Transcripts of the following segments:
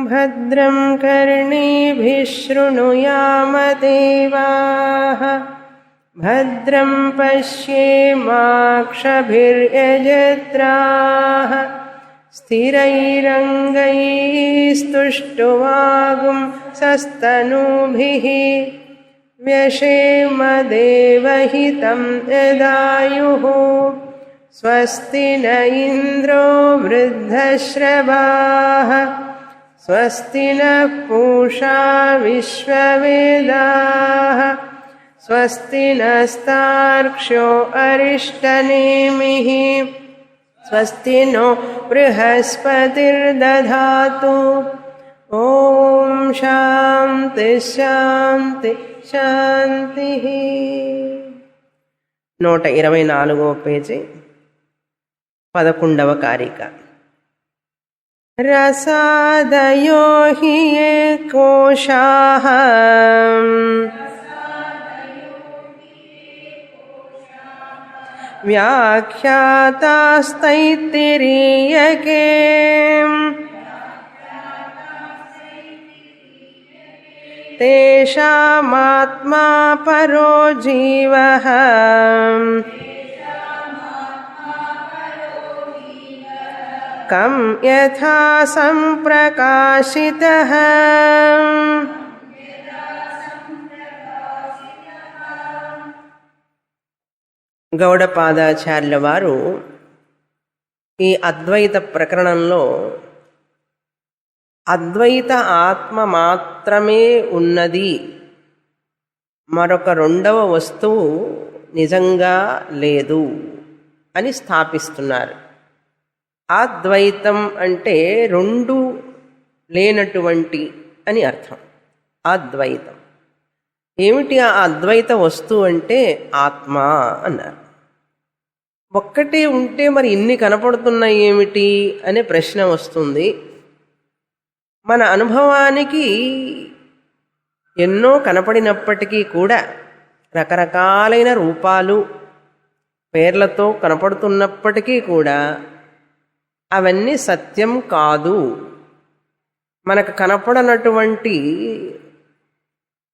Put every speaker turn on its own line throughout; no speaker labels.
భద్రం కర్ణీభిः శృణుయామదేవాः భద్రం పశ్యేమాక్షభిర్యజత్రాः స్థిరైరంగైस्तुष्टुवागुंसस्तनूभिः व्यशेमदेवहितं यदायुः स्वस्ति न इन्द्रो वृद्धश्रवाः स्वस्ति नः पूषा विश्ववेदाः स्वस्ति नस्तार्क्ष्यो अरिष्टनेमिः स्वस्ति नो बृहस्पतिर्दधातु ओम शांति शांति शांति 124వ పేజీ 11వ కారిక రసాదయో హి ఏ కోశాః వ్యాఖ్యాతాస్తైత్తిరీయకే తేషామాత్మా పరో జీవః కం యథా సంప్రకాశితః గౌడపాదాచార్యుల వారు ఈ అద్వైత ప్రకరణంలో అద్వైత ఆత్మ మాత్రమే ఉన్నది, మరొక రెండవ వస్తువు నిజంగా లేదు అని స్థాపిస్తున్నారు. అద్వైతం అంటే రెండు లేనటువంటి అని అర్థం. అద్వైతం ఏమిటి? ఆ అద్వైత వస్తువు అంటే ఆత్మ అన్నారు. ఒక్కటే ఉంటే మరి ఇన్ని కనపడుతున్నాయి ఏమిటి అనే ప్రశ్న వస్తుంది. మన అనుభవానికి ఎన్నో కనపడినప్పటికీ కూడా, రకరకాలైన రూపాలు పేర్లతో కనపడుతున్నప్పటికీ కూడా అవన్నీ సత్యం కాదు. మనకు కనపడనటువంటి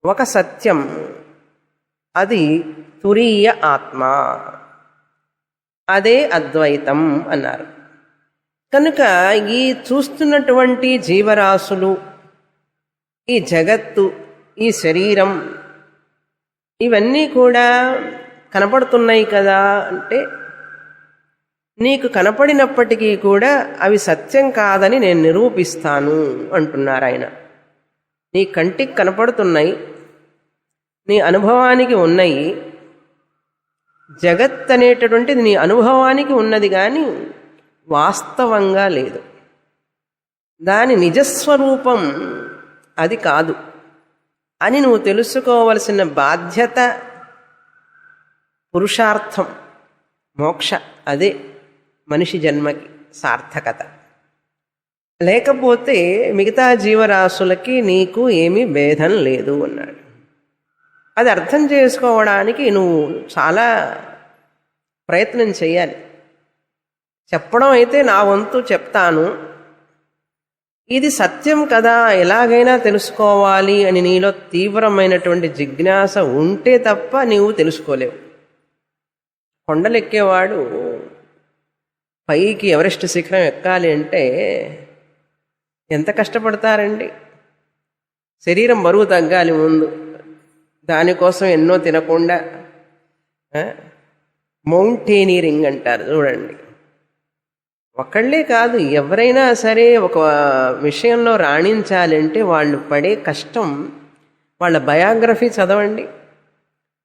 ఒక సత్యం, అది తురీయ ఆత్మ, అదే అద్వైతం అన్నారు. కనుక ఈ చూస్తున్నటువంటి జీవరాశులు, ఈ జగత్తు, ఈ శరీరం, ఇవన్నీ కూడా కనపడుతున్నాయి కదా అంటే, నీకు కనపడినప్పటికీ కూడా అవి సత్యం కాదని నేను నిరూపిస్తాను అంటున్నారు ఆయన. నీ కంటికి కనపడుతున్నాయి, నీ అనుభవానికి ఉన్నాయి. జగత్ అనేటటువంటిది నీ అనుభవానికి ఉన్నది కానీ వాస్తవంగా లేదు. దాని నిజస్వరూపం అది కాదు అని నువ్వు తెలుసుకోవలసిన బాధ్యత, పురుషార్థం, మోక్ష, అదే మనిషి జన్మకి సార్థకత. లేకపోతే మిగతా జీవరాశులకి నీకు ఏమీ భేదం లేదు అన్నాడు. అది అర్థం చేసుకోవడానికి నువ్వు చాలా ప్రయత్నం చేయాలి. చెప్పడం అయితే నా వంతు చెప్తాను, ఇది సత్యం కదా, ఎలాగైనా తెలుసుకోవాలి అని నీలో తీవ్రమైనటువంటి జిజ్ఞాస ఉంటే తప్ప నీవు తెలుసుకోలేవు. కొండలెక్కేవాడు పైకి ఎవరెస్ట్ శిఖరం ఎక్కాలి అంటే ఎంత కష్టపడతారండి. శరీరం బరువు తగ్గాలి ముందు, దానికోసం ఎన్నో తినకుండా మౌంటైనీరింగ్ అంటారు చూడండి. ఒకళ్ళే కాదు, ఎవరైనా సరే ఒక విషయంలో రాణించాలంటే వాళ్ళు పడే కష్టం, వాళ్ళ బయోగ్రఫీ చదవండి.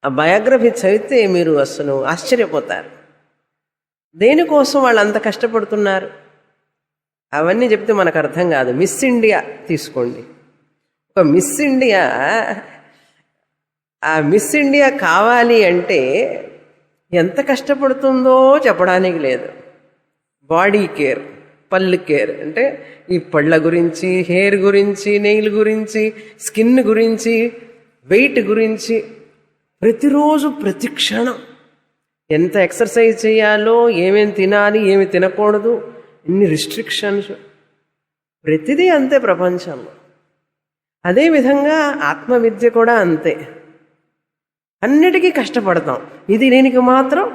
ఆ బయోగ్రఫీ చదివితే మీరు అసలు ఆశ్చర్యపోతారు. దేనికోసం వాళ్ళు అంత కష్టపడుతున్నారు అవన్నీ చెప్తే మనకు అర్థం కాదు. మిస్ ఇండియా తీసుకోండి. ఒక మిస్ ఇండియా, ఆ మిస్ ఇండియా కావాలి అంటే ఎంత కష్టపడుతుందో చెప్పడానికి లేదు. బాడీ కేర్, పళ్ళు కేర్ అంటే ఈ పళ్ళ గురించి, హెయిర్ గురించి, నెయిల్ గురించి, స్కిన్ గురించి, వెయిట్ గురించి, ప్రతిరోజు ప్రతి క్షణం ఎంత ఎక్సర్సైజ్ చేయాలో, ఏమేమి తినాలి, ఏమి తినకూడదు, ఎన్ని రిస్ట్రిక్షన్స్, ప్రతిదీ అంతే ప్రపంచంలో. అదేవిధంగా ఆత్మవిద్య కూడా అంతే. అన్నిటికీ కష్టపడతాం, ఇది దీనికి మాత్రం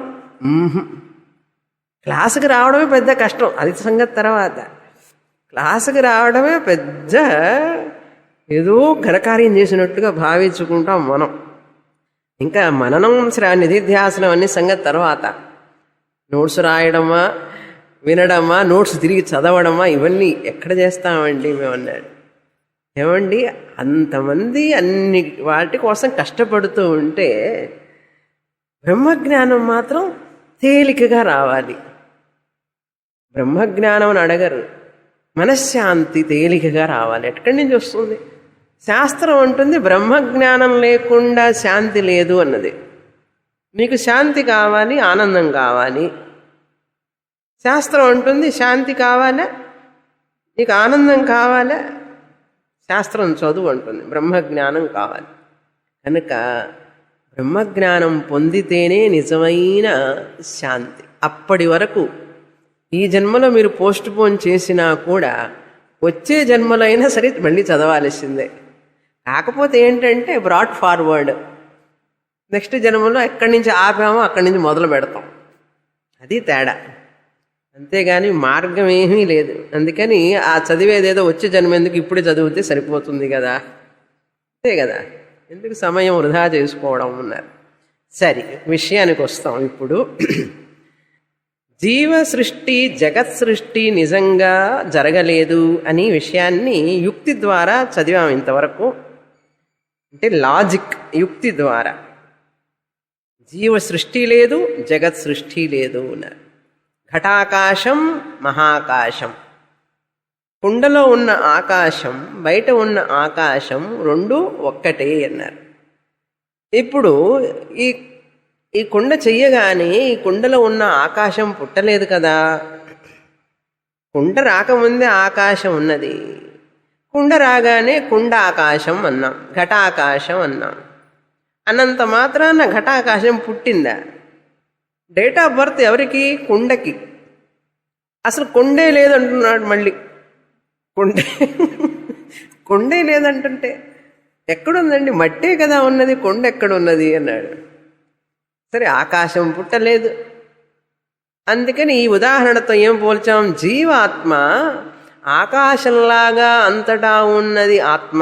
క్లాసుకి రావడమే పెద్ద కష్టం, అది సంగతి తర్వాత. క్లాసుకి రావడమే పెద్ద ఏదో ఘనకార్యం చేసినట్టుగా భావించుకుంటాం మనం. ఇంకా మననం నిధిధ్యాసనం అన్ని సంగతి తర్వాత. నోట్స్ రాయడమా, వినడమా, నోట్స్ తిరిగి చదవడమా, ఇవన్నీ ఎక్కడ చేస్తామండి మేము అన్నాడు. ఏమండి, అంతమంది అన్ని వాటి కోసం కష్టపడుతూ ఉంటే బ్రహ్మజ్ఞానం మాత్రం తేలికగా రావాలి. బ్రహ్మజ్ఞానం అని అడగరు, మనశ్శాంతి తేలికగా రావాలి. ఎక్కడి నుంచి వస్తుంది? శాస్త్రం అంటుంది బ్రహ్మజ్ఞానం లేకుండా శాంతి లేదు అన్నది. నీకు శాంతి కావాలి, ఆనందం కావాలి. శాస్త్రం అంటుంది శాంతి కావాలా, నీకు ఆనందం కావాలా, శాస్త్రం చదువు అంటుంది బ్రహ్మజ్ఞానం కావాలి. కనుక బ్రహ్మజ్ఞానం పొందితేనే నిజమైన శాంతి. అప్పటి వరకు ఈ జన్మలో మీరు పోస్ట్ పోన్ చేసినా కూడా వచ్చే జన్మలో అయినా సరే మళ్ళీ చదవాల్సిందే. కాకపోతే ఏంటంటే బ్రాట్ ఫార్వర్డ్, నెక్స్ట్ జన్మలో ఎక్కడి నుంచి ఆపామో అక్కడి నుంచి మొదలు పెడతాం, అది తేడా. అంతేగాని మార్గం ఏమీ లేదు. అందుకని ఆ చదివేదేదో వచ్చే జన్మ ఎందుకు, ఇప్పుడే చదివితే సరిపోతుంది కదా, అంతే కదా, ఎందుకు సమయం వృధా చేసుకోవడం ఉన్నారు. సరే, విషయానికి వస్తాం ఇప్పుడు. జీవ సృష్టి, జగత్ సృష్టి నిజంగా జరగలేదు అని విషయాన్ని యుక్తి ద్వారా చదివాం ఇంతవరకు. అంటే లాజిక్, యుక్తి ద్వారా. జీవ సృష్టి లేదు, జగత్ సృష్టి లేదు అన్నారు. ఘటాకాశం, మహాకాశం, కుండలో ఉన్న ఆకాశం, బయట ఉన్న ఆకాశం రెండు ఒక్కటే అన్నారు. ఇప్పుడు ఈ కుండ చెయ్యగానే ఈ కుండలో ఉన్న ఆకాశం పుట్టలేదు కదా. కుండ రాకముందే ఆకాశం ఉన్నది, కుండ రాగానే కుండ ఆకాశం అన్నాం, ఘటాకాశం అన్నాం. అన్నంత మాత్రాన ఘటాకాశం పుట్టిందా? డేట్ ఆఫ్ బర్త్ ఎవరికి? కుండకి. అసలు కొండే లేదంటున్నాడు మళ్ళీ. కొండే లేదంటుంటే ఎక్కడుందండి, మట్టే కదా ఉన్నది, కొండ ఎక్కడున్నది అన్నాడు. సరే, ఆకాశం పుట్టలేదు. అందుకని ఈ ఉదాహరణతో ఏం పోల్చాం? జీవాత్మ ఆకాశంలాగా అంతటా ఉన్నది ఆత్మ.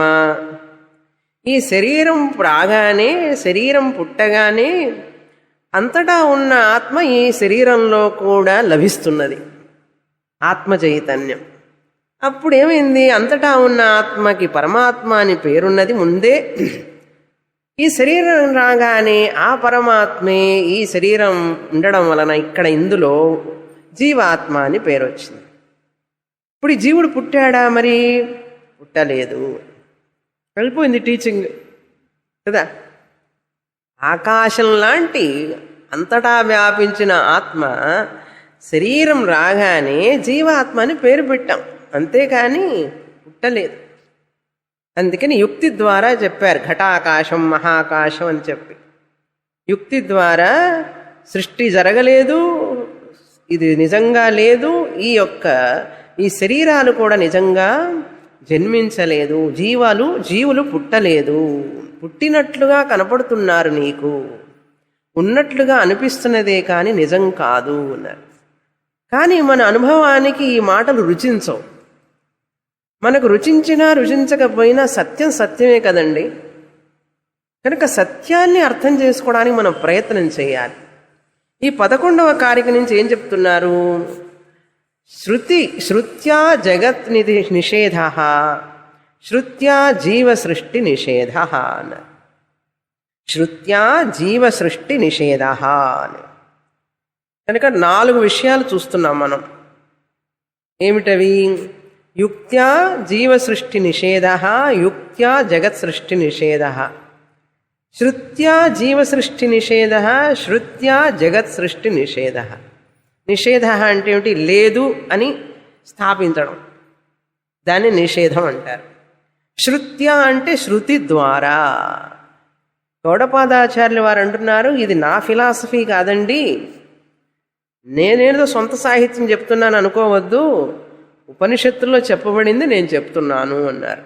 ఈ శరీరం రాగానే, శరీరం పుట్టగానే అంతటా ఉన్న ఆత్మ ఈ శరీరంలో కూడా లభిస్తున్నది, ఆత్మ చైతన్యం. అప్పుడేమైంది? అంతటా ఉన్న ఆత్మకి పరమాత్మ అని పేరున్నది ముందే. ఈ శరీరం రాగానే ఆ పరమాత్మే ఈ శరీరం ఉండడం వలన ఇక్కడ ఇందులో జీవాత్మ అని పేరు వచ్చింది. ఇప్పుడు ఈ జీవుడు పుట్టాడా? మరి పుట్టలేదు. వెళ్ళిపోయింది టీచింగ్ కదా. ఆకాశం లాంటి అంతటా వ్యాపించిన ఆత్మ శరీరం రాగానే జీవాత్మ అని పేరు పెట్టాం, అంతేకాని పుట్టలేదు. అందుకని యుక్తి ద్వారా చెప్పారు ఘటాకాశం, మహాకాశం అని చెప్పి. యుక్తి ద్వారా సృష్టి జరగలేదు, ఇది నిజంగా లేదు, ఈ శరీరాలు కూడా నిజంగా జన్మించలేదు, జీవులు పుట్టలేదు, పుట్టినట్లుగా కనపడుతున్నారు, నీకు ఉన్నట్లుగా అనిపిస్తున్నదే కానీ నిజం కాదు అన్నారు. కానీ మన అనుభవానికి ఈ మాటలు రుచించవు. మనకు రుచించినా రుచించకపోయినా సత్యం సత్యమే కదండి. కనుక సత్యాన్ని అర్థం చేసుకోవడానికి మనం ప్రయత్నం చేయాలి. ఈ 11వ కారిక నుంచి ఏం చెప్తున్నారు? శృత్యా జగత్ నిషేధ, శృత్యా జీవ సృష్టి నిషేధ అన్నారు. శృత్యా జీవ సృష్టి నిషేధ అని. కనుక 4 విషయాలు చూస్తున్నాం మనం. ఏమిటవి? యుక్త్యా జీవ సృష్టి నిషేధ, యుక్త్యా జగత్ సృష్టి నిషేధ, శృత్యా జీవ సృష్టి నిషేధ, శృత్యా జగత్ సృష్టి నిషేధ. నిషేధ అంటే ఏమిటి? లేదు అని స్థాపించడం, దాన్ని నిషేధం అంటారు. శృత్యా అంటే శృతి ద్వారా. గౌడపాదాచార్యులు వారు అంటున్నారు, ఇది నా ఫిలాసఫీ కాదండి, నేనేదో సొంత సాహిత్యం చెప్తున్నాను అనుకోవద్దు, ఉపనిషత్తుల్లో చెప్పబడింది నేను చెప్తున్నాను అన్నారు.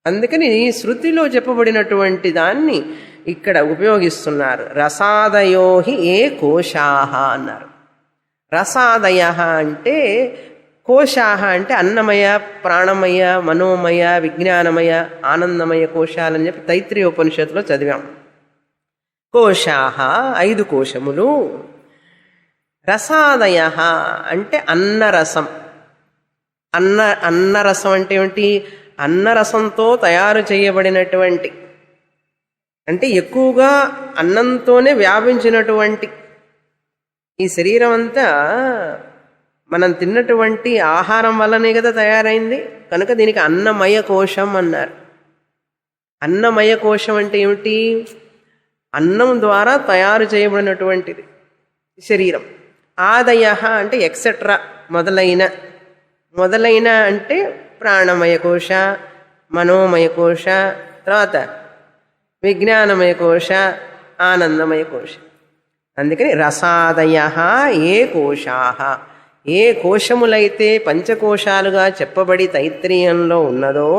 అందుకని శృతిలో చెప్పబడినటువంటి దాన్ని ఇక్కడ ఉపయోగిస్తున్నారు. రసాదయోహి ఏ కోశాహ అన్నారు. రసాదయ అంటే కోశాహ అంటే అన్నమయ, ప్రాణమయ, మనోమయ, విజ్ఞానమయ, ఆనందమయ కోశాలని చెప్పి తైత్రీయ ఉపనిషత్తులో చదివాం. కోశాహ 5 కోశములు. రసాదయ అంటే అన్నరసం. అన్నరసం అంటే ఏమిటి? అన్నరసంతో తయారు చేయబడినటువంటి, అంటే ఎక్కువగా అన్నంతోనే వ్యాపించినటువంటి ఈ శరీరం అంతా మనం తిన్నటువంటి ఆహారం వల్లనే కదా తయారైంది. కనుక దీనికి అన్నమయ కోశం అన్నారు. అన్నమయ కోశం అంటే ఏమిటి? అన్నం ద్వారా తయారు చేయబడినటువంటిది శరీరం. ఆదయ అంటే ఎక్సెట్రా, మొదలైన అంటే ప్రాణమయ కోశ, మనోమయ కోశ, తర్వాత విజ్ఞానమయ కోశ, ఆనందమయ కోశ. అందుకని రసాదయ ఏ కోశాహ, ఏ కోశములైతే పంచకోశాలుగా చెప్పబడి తైత్రీయంలో ఉన్నదో,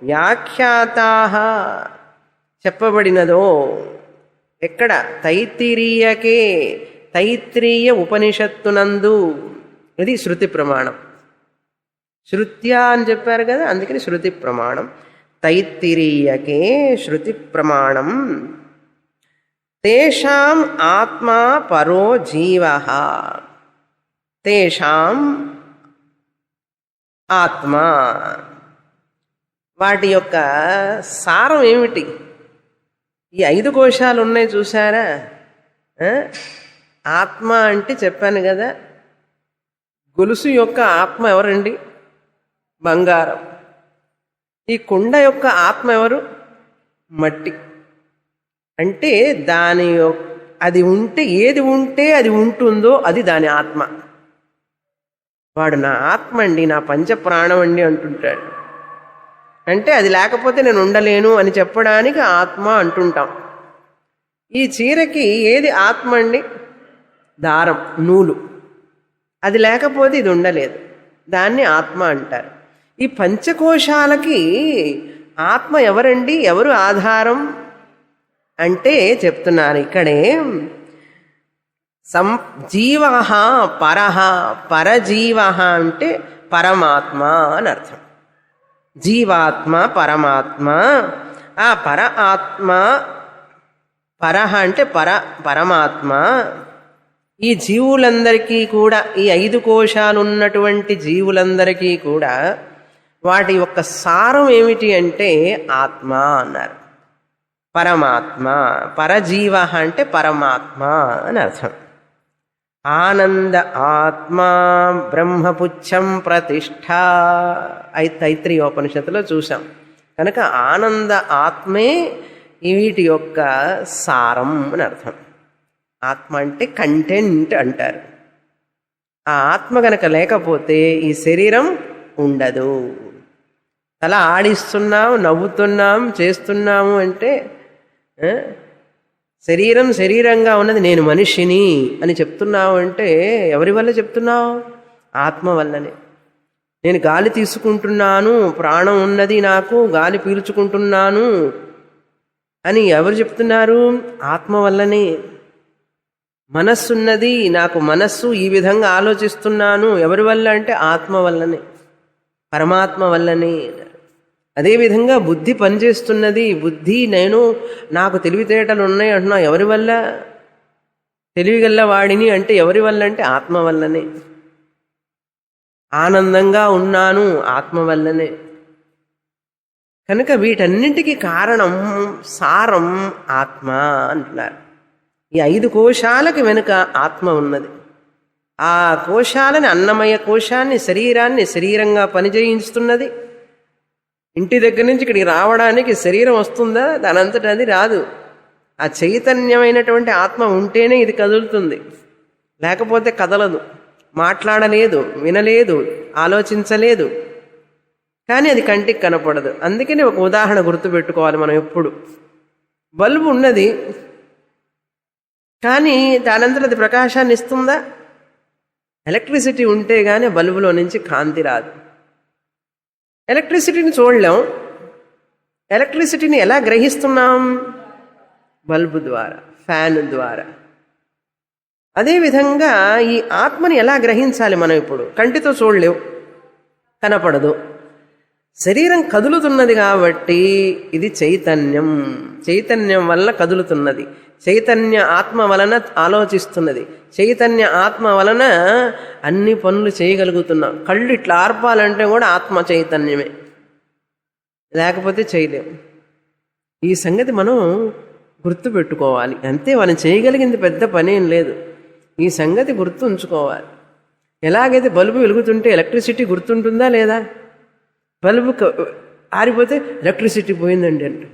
వ్యాఖ్యాతాః చెప్పబడినదో ఎక్కడ? తైత్తిరీయకే, తైత్రీయ ఉపనిషత్తునందు. ఇది శృతి ప్రమాణం. శృత్యా అని చెప్పారు కదా, అందుకని శృతి ప్రమాణం. తైత్తిరీయకే శృతి ప్రమాణం. తేషాం ఆత్మా పరో జీవః. తేషాం ఆత్మ, వాటి యొక్క సారం ఏమిటి? ఈ 5 కోశాలు ఉన్నాయి చూసారా? ఆత్మ అంటే చెప్పాను కదా, గొలుసు యొక్క ఆత్మ ఎవరండి? బంగారం. ఈ కుండ యొక్క ఆత్మ ఎవరు? మట్టి. అంటే అది ఉంటే, ఏది ఉంటే అది ఉంటుందో అది దాని ఆత్మ. వాడు నా ఆత్మ అండి, నా పంచప్రాణం అండి అంటుంటాడు. అంటే అది లేకపోతే నేను ఉండలేను అని చెప్పడానికి ఆత్మ అంటుంటాం. ఈ చీరకి ఏది ఆత్మ అండి? దారం, నూలు. అది లేకపోతే ఇది ఉండలేదు, దాన్ని ఆత్మ అంటారు. ఈ పంచకోశాలకి ఆత్మ ఎవరండి? ఎవరు ఆధారం అంటే చెప్తున్నారు ఇక్కడే. జీవ పరహ, పరజీవ అంటే పరమాత్మ అని అర్థం. జీవాత్మ పరమాత్మ. ఆ పర ఆత్మ, పరహ అంటే పరమాత్మ. ఈ జీవులందరికీ కూడా, ఈ 5 కోశాలు ఉన్నటువంటి జీవులందరికీ కూడా వాటి యొక్క సారం ఏమిటి అంటే ఆత్మ అన్నారు. పరమాత్మ. పరజీవ అంటే పరమాత్మ అని అర్థం. ఆనంద ఆత్మ బ్రహ్మపుచ్చం ప్రతిష్ఠ తైత్రీయోపనిషత్తులో చూసాం. కనుక ఆనంద ఆత్మే వీటి యొక్క సారం అని అర్థం. ఆత్మ అంటే కంటెంట్ అంటారు. ఆ ఆత్మ కనుక లేకపోతే ఈ శరీరం ఉండదు. తల ఆడిస్తున్నాం, నవ్వుతున్నాం, చేస్తున్నాము అంటే శరీరం శరీరంగా ఉన్నది, నేను మనిషిని అని చెప్తున్నావు అంటే ఎవరి వల్ల చెప్తున్నావు? ఆత్మ వల్లనే. నేను గాలి తీసుకుంటున్నాను, ప్రాణం ఉన్నది నాకు, గాలి పీల్చుకుంటున్నాను అని ఎవరు చెప్తున్నారు? ఆత్మ వల్లనే. మనస్సున్నది నాకు, మనస్సు ఈ విధంగా ఆలోచిస్తున్నాను, ఎవరి వల్ల అంటే ఆత్మ వల్లనే, పరమాత్మ వల్లనే. అదేవిధంగా బుద్ధి పనిచేస్తున్నది, బుద్ధి నేను, నాకు తెలివితేటలు ఉన్నాయి అంటున్నా, ఎవరి వల్ల? తెలివిగల్ల వాడిని అంటే ఎవరి వల్ల అంటే ఆత్మ వల్లనే. ఆనందంగా ఉన్నాను ఆత్మ వల్లనే. కనుక వీటన్నింటికి కారణం, సారం ఆత్మ అంటున్నారు. ఈ 5 కోశాలకి వెనుక ఆత్మ ఉన్నది. ఆ కోశాలని, అన్నమయ కోశాన్ని, శరీరాన్ని శరీరంగా పనిచేయిస్తున్నది. ఇంటి దగ్గర నుంచి ఇక్కడికి రావడానికి శరీరం వస్తుందా? దానంతటా అది రాదు. ఆ చైతన్యమైనటువంటి ఆత్మ ఉంటేనే ఇది కదులుతుంది, లేకపోతే కదలదు. మాట్లాడలేదు, వినలేదు, ఆలోచించలేదు. కానీ అది కంటికి కనపడదు. అందుకని ఒక ఉదాహరణ గుర్తుపెట్టుకోవాలి మనం ఎప్పుడు. బల్బు ఉన్నది, కానీ దానంతట అది ప్రకాశాన్ని ఇస్తుందా? ఎలక్ట్రిసిటీ ఉంటే గానీ బల్బులో నుంచి కాంతి రాదు. ఎలక్ట్రిసిటీని చూడలేం. ఎలక్ట్రిసిటీని ఎలా గ్రహిస్తున్నాం? బల్బు ద్వారా, ఫ్యాన్ ద్వారా. అదేవిధంగా ఈ ఆత్మని ఎలా గ్రహించాలి మనం? ఇప్పుడు కంటితో చూడలేవు, కనపడదు. శరీరం కదులుతున్నది కాబట్టి ఇది చైతన్యం. చైతన్యం వల్ల కదులుతున్నది. చైతన్య ఆత్మ వలన ఆలోచిస్తున్నది. చైతన్య ఆత్మ వలన అన్ని పనులు చేయగలుగుతున్నాం. కళ్ళు ఇట్లా ఆర్పాలంటే కూడా ఆత్మ చైతన్యమే, లేకపోతే చేయలేము. ఈ సంగతి మనం గుర్తు పెట్టుకోవాలి. అంతే, మనం చేయగలిగింది పెద్ద పనేం లేదు. ఈ సంగతి గుర్తు ఉంచుకోవాలి. ఎలాగైతే బల్బు వెలుగుతుంటే ఎలక్ట్రిసిటీ గుర్తుంటుందా లేదా? బల్బు ఆరిపోతే ఎలక్ట్రిసిటీ పోయిందండి అంటే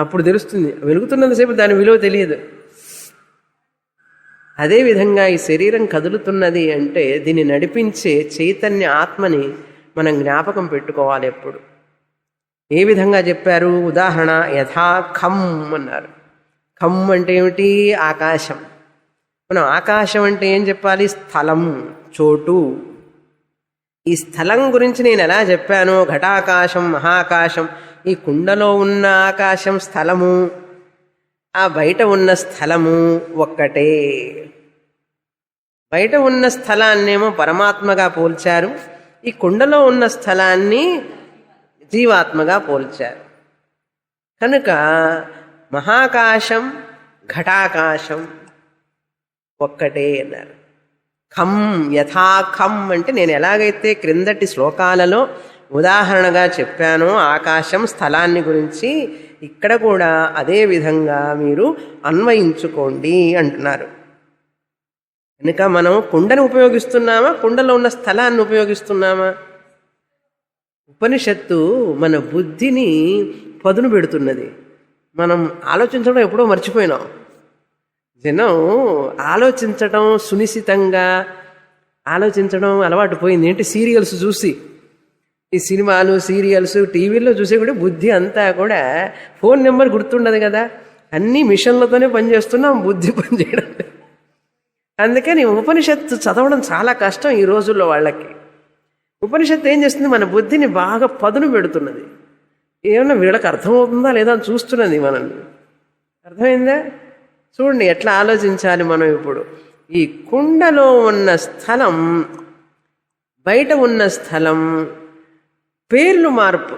అప్పుడు తెలుస్తుంది. వెలుగుతున్నంతసేపు దాని విలువ తెలియదు. అదేవిధంగా ఈ శరీరం కదులుతున్నది అంటే దీన్ని నడిపించే చైతన్య ఆత్మని మనం జ్ఞాపకం పెట్టుకోవాలి ఎప్పుడు. ఏ విధంగా చెప్పారు? ఉదాహరణ, యథా ఖం అన్నారు. ఖం అంటే ఏమిటి? ఆకాశం. మనం ఆకాశం అంటే ఏం చెప్పాలి? స్థలం, చోటు. ఈ స్థలం గురించి నేను ఎలా చెప్పానో, ఘటాకాశం, మహాకాశం, ఈ కుండలో ఉన్న ఆకాశం స్థలము, ఆ బయట ఉన్న స్థలము ఒక్కటే. బయట ఉన్న స్థలాన్నేమో పరమాత్మగా పోల్చారు, ఈ కుండలో ఉన్న స్థలాన్ని జీవాత్మగా పోల్చారు. కనుక మహాకాశం, ఘటాకాశం ఒక్కటే అన్నారు. ఖం, యథా ఖం అంటే నేను ఎలాగైతే క్రిందటి శ్లోకాలలో ఉదాహరణగా చెప్పానో ఆకాశం స్థలాన్ని గురించి, ఇక్కడ కూడా అదే విధంగా మీరు అన్వయించుకోండి అంటున్నారు. కనుక మనం కుండను ఉపయోగిస్తున్నామా, కుండలో ఉన్న స్థలాన్ని ఉపయోగిస్తున్నామా? ఉపనిషత్తు మన బుద్ధిని పదును పెడుతున్నది. మనం ఆలోచించడం ఎప్పుడో మర్చిపోయినాం. జనం ఆలోచించడం, సునిశ్చితంగా ఆలోచించడం అలవాటు పోయింది. ఏంటి? సీరియల్స్ చూసి, ఈ సినిమాలు, సీరియల్స్, టీవీల్లో చూసే కూడా బుద్ధి అంతా కూడా ఫోన్ నెంబర్ గుర్తుండదు కదా, అన్నీ మిషన్లతోనే పనిచేస్తున్నాం, బుద్ధి పనిచేయడం. అందుకని ఉపనిషత్తు చదవడం చాలా కష్టం ఈ రోజుల్లో వాళ్ళకి. ఉపనిషత్తు ఏం చేస్తుంది? మన బుద్ధిని బాగా పదును పెడుతున్నది. ఏమన్నా వీళ్ళకి అర్థమవుతుందా లేదా అని చూస్తున్నది మనల్ని. అర్థమైందా? చూడండి ఎట్లా ఆలోచించాలి మనం. ఇప్పుడు ఈ కుండలో ఉన్న స్థలం, బయట ఉన్న స్థలం, పేర్లు మార్పు,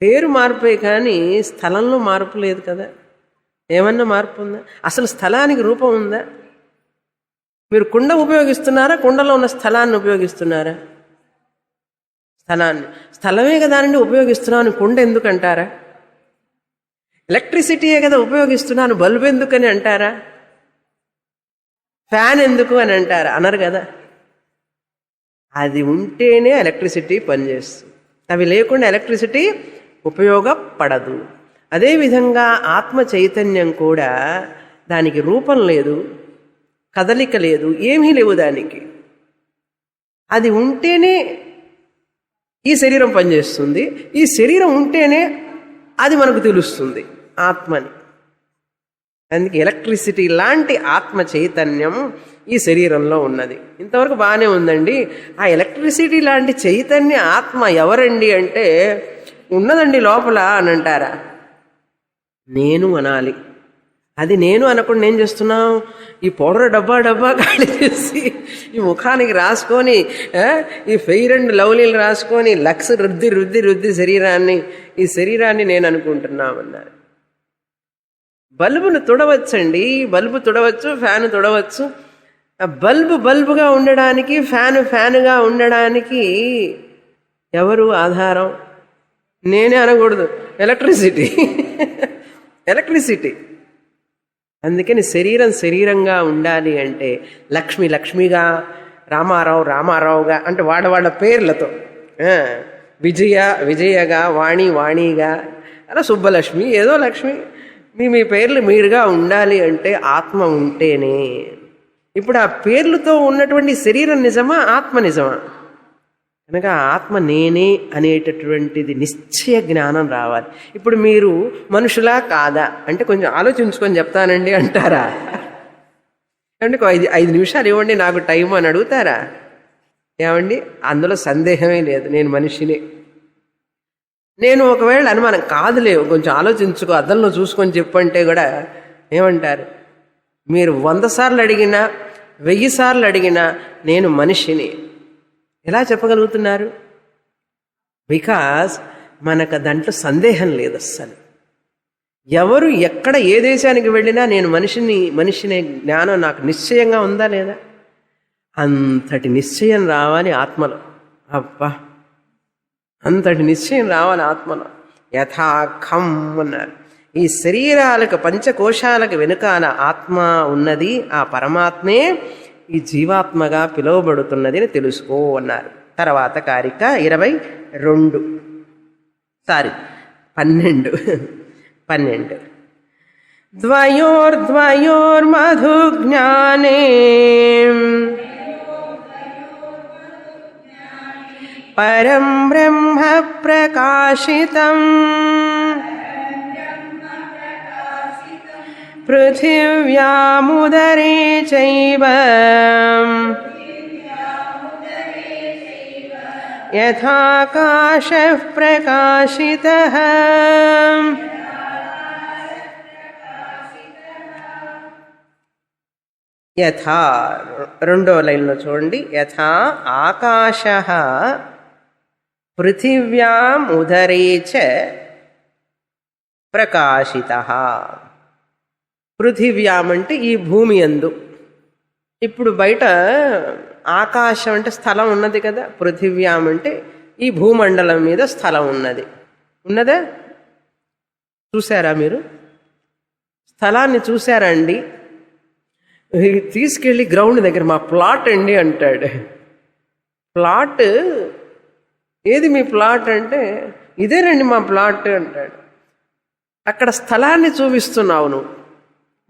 పేరు మార్పే కానీ స్థలంలో మార్పు లేదు కదా. ఏమన్నా మార్పు ఉందా? అసలు స్థలానికి రూపం ఉందా? మీరు కుండ ఉపయోగిస్తున్నారా, కుండలో ఉన్న స్థలాన్ని ఉపయోగిస్తున్నారా? స్థలాన్ని. స్థలమే కదా అండి ఉపయోగిస్తున్నాను, కుండ ఎందుకు అంటారా? ఎలక్ట్రిసిటీయే కదా ఉపయోగిస్తున్నాను, బల్బు ఎందుకని అంటారా? ఫ్యాన్ ఎందుకు అని అంటారా? అనరు కదా. అది ఉంటేనే ఎలక్ట్రిసిటీ పనిచేస్తుంది, అవి లేకుండా ఎలక్ట్రిసిటీ ఉపయోగపడదు. అదేవిధంగా ఆత్మ చైతన్యం కూడా దానికి రూపం లేదు, కదలిక లేదు, ఏమీ లేవు దానికి. అది ఉంటేనే ఈ శరీరం పనిచేస్తుంది, ఈ శరీరం ఉంటేనే అది మనకు తెలుస్తుంది ఆత్మని. అందుకే ఎలక్ట్రిసిటీ లాంటి ఆత్మ చైతన్యం ఈ శరీరంలో ఉన్నది. ఇంతవరకు బాగానే ఉందండి. ఆ ఎలక్ట్రిసిటీ లాంటి చైతన్య ఆత్మ ఎవరండి అంటే, ఉన్నదండి లోపల అని అంటారా? నేను అనాలి. అది నేను అనకుండా ఏం చేస్తున్నాం? ఈ పౌడర్ డబ్బా ఖాళీ చేసి ఈ ముఖానికి రాసుకొని, ఈ ఫెయిర్ అండ్ లవ్లీలు రాసుకొని లక్స్ రుద్ది శరీరాన్ని, ఈ శరీరాన్ని నేను అనుకుంటున్నామన్నారు. బల్బును తుడవచ్చండి, బల్బు తుడవచ్చు, ఫ్యాన్ తుడవచ్చు. బల్బుగా ఉండడానికి, ఫ్యానుగా ఉండడానికి ఎవరు ఆధారం? నేనే అనకూడదు, ఎలక్ట్రిసిటీ. అందుకని శరీరంగా ఉండాలి అంటే లక్ష్మిగా, రామారావుగా, అంటే వాళ్ళ పేర్లతో, విజయగా, వాణిగా, అలా సుబ్బలక్ష్మి, ఏదో లక్ష్మి, మీ పేర్లు మీరుగా ఉండాలి అంటే ఆత్మ ఉంటేనే. ఇప్పుడు ఆ పేర్లతో ఉన్నటువంటి శరీరం నిజమా, ఆత్మ నిజమా? కనుక ఆత్మ నేనే అనేటటువంటిది నిశ్చయ జ్ఞానం రావాలి. ఇప్పుడు మీరు మనుషులా కాదా అంటే కొంచెం ఆలోచించుకొని చెప్తానండి అంటారా? ఏమండి 5 నిమిషాలు ఇవ్వండి నాకు టైం అని అడుగుతారా? ఏమండి అందులో సందేహమే లేదు, నేను మనిషిని. నేను ఒకవేళ అనుమానం కాదులే కొంచెం ఆలోచించుకో అద్దంలో చూసుకొని చెప్పంటే కూడా ఏమంటారు? మీరు 100 సార్లు అడిగినా 1000 సార్లు అడిగినా నేను మనిషిని ఎలా చెప్పగలుగుతున్నారు? బికాజ్ మనకు దాంట్లో సందేహం లేదు అస్సలు. ఎవరు ఎక్కడ ఏ దేశానికి వెళ్ళినా నేను మనిషిని జ్ఞానం నాకు నిశ్చయంగా ఉందా లేదా? అంతటి నిశ్చయం రావాలి ఆత్మలో. అబ్బా, అంతటి నిశ్చయం రావాలి ఆత్మలో. యథాఖం అన్నారు. ఈ శరీరాలకు పంచకోశాలకు వెనుకాల ఆత్మ ఉన్నది, ఆ పరమాత్మే ఈ జీవాత్మగా పిలువబడుతున్నది అని తెలుసుకో అన్నారు. తర్వాత కారిక 12 ద్వయోర్మధు జ్ఞానే పరం బ్రహ్మ ప్రకాశితం పృథివ్యాముదరే చైవ యథాకాశః ప్రకాశితః. యథా రెండో లైన్లో చూడండి. యథా ఆకాశః పృథివ్యాం ఉదరే చ ప్రకాశితః. పృథివ్యాం అంటే ఈ భూమి యందు. ఇప్పుడు బయట ఆకాశం అంటే స్థలం ఉన్నది కదా, పృథివ్యాం అంటే ఈ భూమండలం మీద స్థలం ఉన్నదా? చూసారా మీరు? స్థలాన్ని చూసారా అండి? తీసుకెళ్ళి గ్రౌండ్ దగ్గర మా ప్లాట్ అండి అంటాడు. ప్లాట్ ఏది మీ ప్లాట్ అంటే ఇదేనండి మా ప్లాట్ అంటాడు. అక్కడ స్థలాన్ని చూపిస్తున్నావు నువ్వు,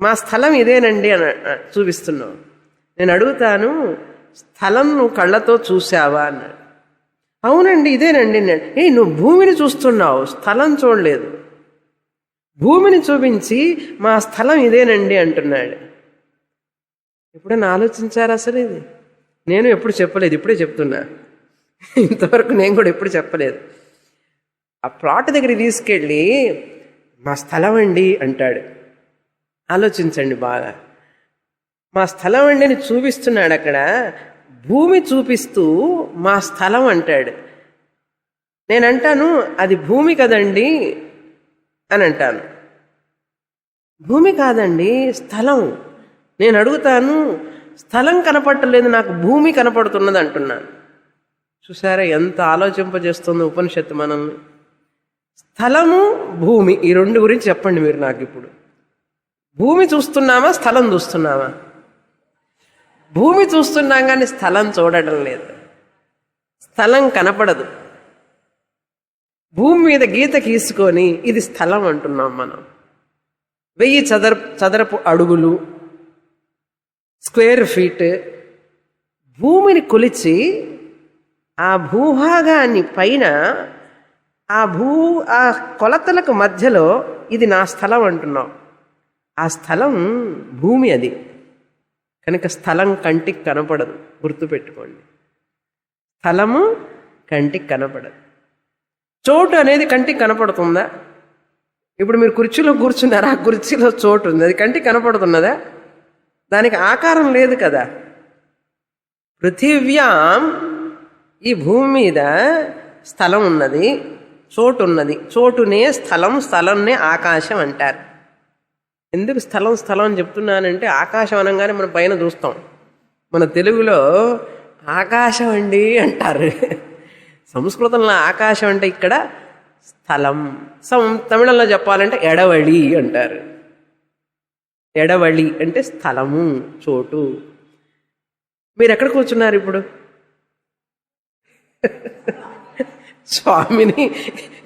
మా స్థలం ఇదేనండి అని చూపిస్తున్నావు. నేను అడుగుతాను, స్థలం నువ్వు కళ్ళతో చూసావా అన్నాడు. అవునండి ఇదేనండి అన్నాడు. నువ్వు భూమిని చూస్తున్నావు, స్థలం చూడలేదు. భూమిని చూపించి మా స్థలం ఇదేనండి అంటున్నాడు. ఎప్పుడైనా ఆలోచించారా అసలు? ఇది నేను ఎప్పుడు చెప్పలేదు, ఇప్పుడే చెప్తున్నా. ఇంతవరకు నేను కూడా ఎప్పుడు చెప్పలేదు. ఆ ప్లాట్ దగ్గరికి తీసుకెళ్ళి మా స్థలం అండి అంటాడు. ఆలోచించండి బాగా. మా స్థలం అండి అని చూపిస్తున్నాడు. అక్కడ భూమి చూపిస్తూ మా స్థలం అంటాడు. నేనంటాను అది భూమి కదండి అని అంటాను. భూమి కాదండి స్థలం. నేను అడుగుతాను, స్థలం కనపడలేదు నాకు, భూమి కనపడుతున్నది అంటున్నాను. చూసారా ఎంత ఆలోచింపజేస్తుందో ఉపనిషత్తు మనల్ని. స్థలము భూమి ఈ రెండు గురించి చెప్పండి మీరు నాకు ఇప్పుడు. భూమి చూస్తున్నామా స్థలం చూస్తున్నామా? భూమి చూస్తున్నాం కానీ స్థలం చూడటం లేదు. స్థలం కనపడదు. భూమి మీద గీత గీసుకొని ఇది స్థలం అంటున్నాం మనం. 1000 చదరపు అడుగులు, స్క్వేర్ ఫీట్ భూమిని కొలిచి ఆ భూభాగాన్ని పైన ఆ కొలతలకు మధ్యలో ఇది నా స్థలం అంటున్నాం. ఆ స్థలం భూమి అది కనుక స్థలం కంటికి కనపడదు. గుర్తుపెట్టుకోండి, స్థలము కంటికి కనపడదు. చోటు అనేది కంటికి కనపడుతుందా? ఇప్పుడు మీరు కుర్చీలో కూర్చున్నారా, ఆ కుర్చీలో చోటు ఉంది, అది కంటికి కనపడుతున్నదా? దానికి ఆకారం లేదు కదా. పృథివ్యాం ఈ భూమి మీద స్థలం ఉన్నది, చోటు ఉన్నది. చోటునే స్థలం, స్థలంనే ఆకాశం అంటారు. ఎందుకు స్థలం స్థలం అని చెప్తున్నానంటే ఆకాశం అనగానే మనం పైన చూస్తాం. మన తెలుగులో ఆకాశం అండి అంటారు. సంస్కృతంలో ఆకాశం అంటే ఇక్కడ స్థలం. తమిళంలో చెప్పాలంటే ఎడవళి అంటారు. ఎడవళి అంటే స్థలము, చోటు. మీరు ఎక్కడ కూర్చున్నారు ఇప్పుడు? స్వామిని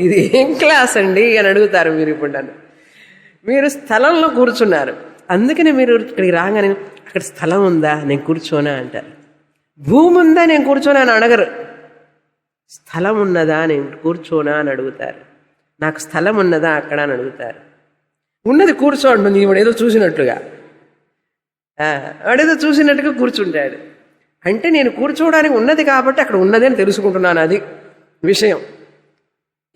ఇది ఏం క్లాస్ అండి అని అడుగుతారు మీరు ఇప్పుడు నన్ను. మీరు స్థలంలో కూర్చున్నారు, అందుకని మీరు ఇక్కడికి రాగానే అక్కడ స్థలం ఉందా నేను కూర్చోనా అంటారు. భూమి ఉందా నేను కూర్చోనా అని అడగరు. స్థలం ఉన్నదా నేను కూర్చోనా అని అడుగుతారు. నాకు స్థలం ఉన్నదా అక్కడ అని అడుగుతారు. ఉన్నది కూర్చోండి, నీవు ఏదో చూసినట్లుగా. వాడేదో చూసినట్టుగా కూర్చుంటాడు. అంటే నేను కూర్చోవడానికి ఉన్నది కాబట్టి అక్కడ ఉన్నది అని తెలుసుకుంటున్నాను, అది విషయం.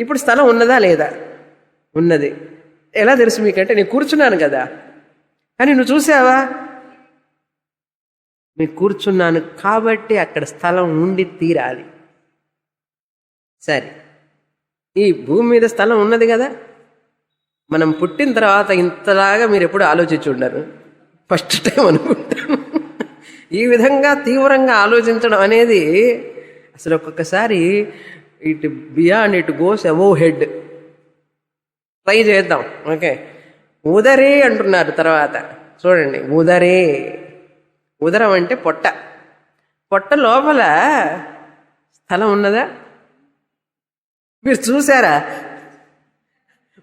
ఇప్పుడు స్థలం ఉన్నదా లేదా? ఉన్నది. ఎలా తెలుసు మీకంటే నేను కూర్చున్నాను కదా. కానీ నువ్వు చూసావా? నేను కూర్చున్నాను కాబట్టి అక్కడ స్థలం ఉండి తీరాలి. సరే, ఈ భూమి మీద స్థలం ఉన్నది కదా. మనం పుట్టిన తర్వాత ఇంతలాగా మీరు ఎప్పుడు ఆలోచించి ఉండరు, ఫస్ట్ టైం అనుకుంటాను. ఈ విధంగా తీవ్రంగా ఆలోచించడం అనేది అసలు ఒక్కొక్కసారి it beyond, it goes above head. Try చేద్దాం. ఓకే, ఉదరే అంటున్నారు తర్వాత. చూడండి, ఉదరే. ఉదరం అంటే పొట్ట. పొట్ట లోపల స్థలం ఉన్నదా? మీరు చూసారా?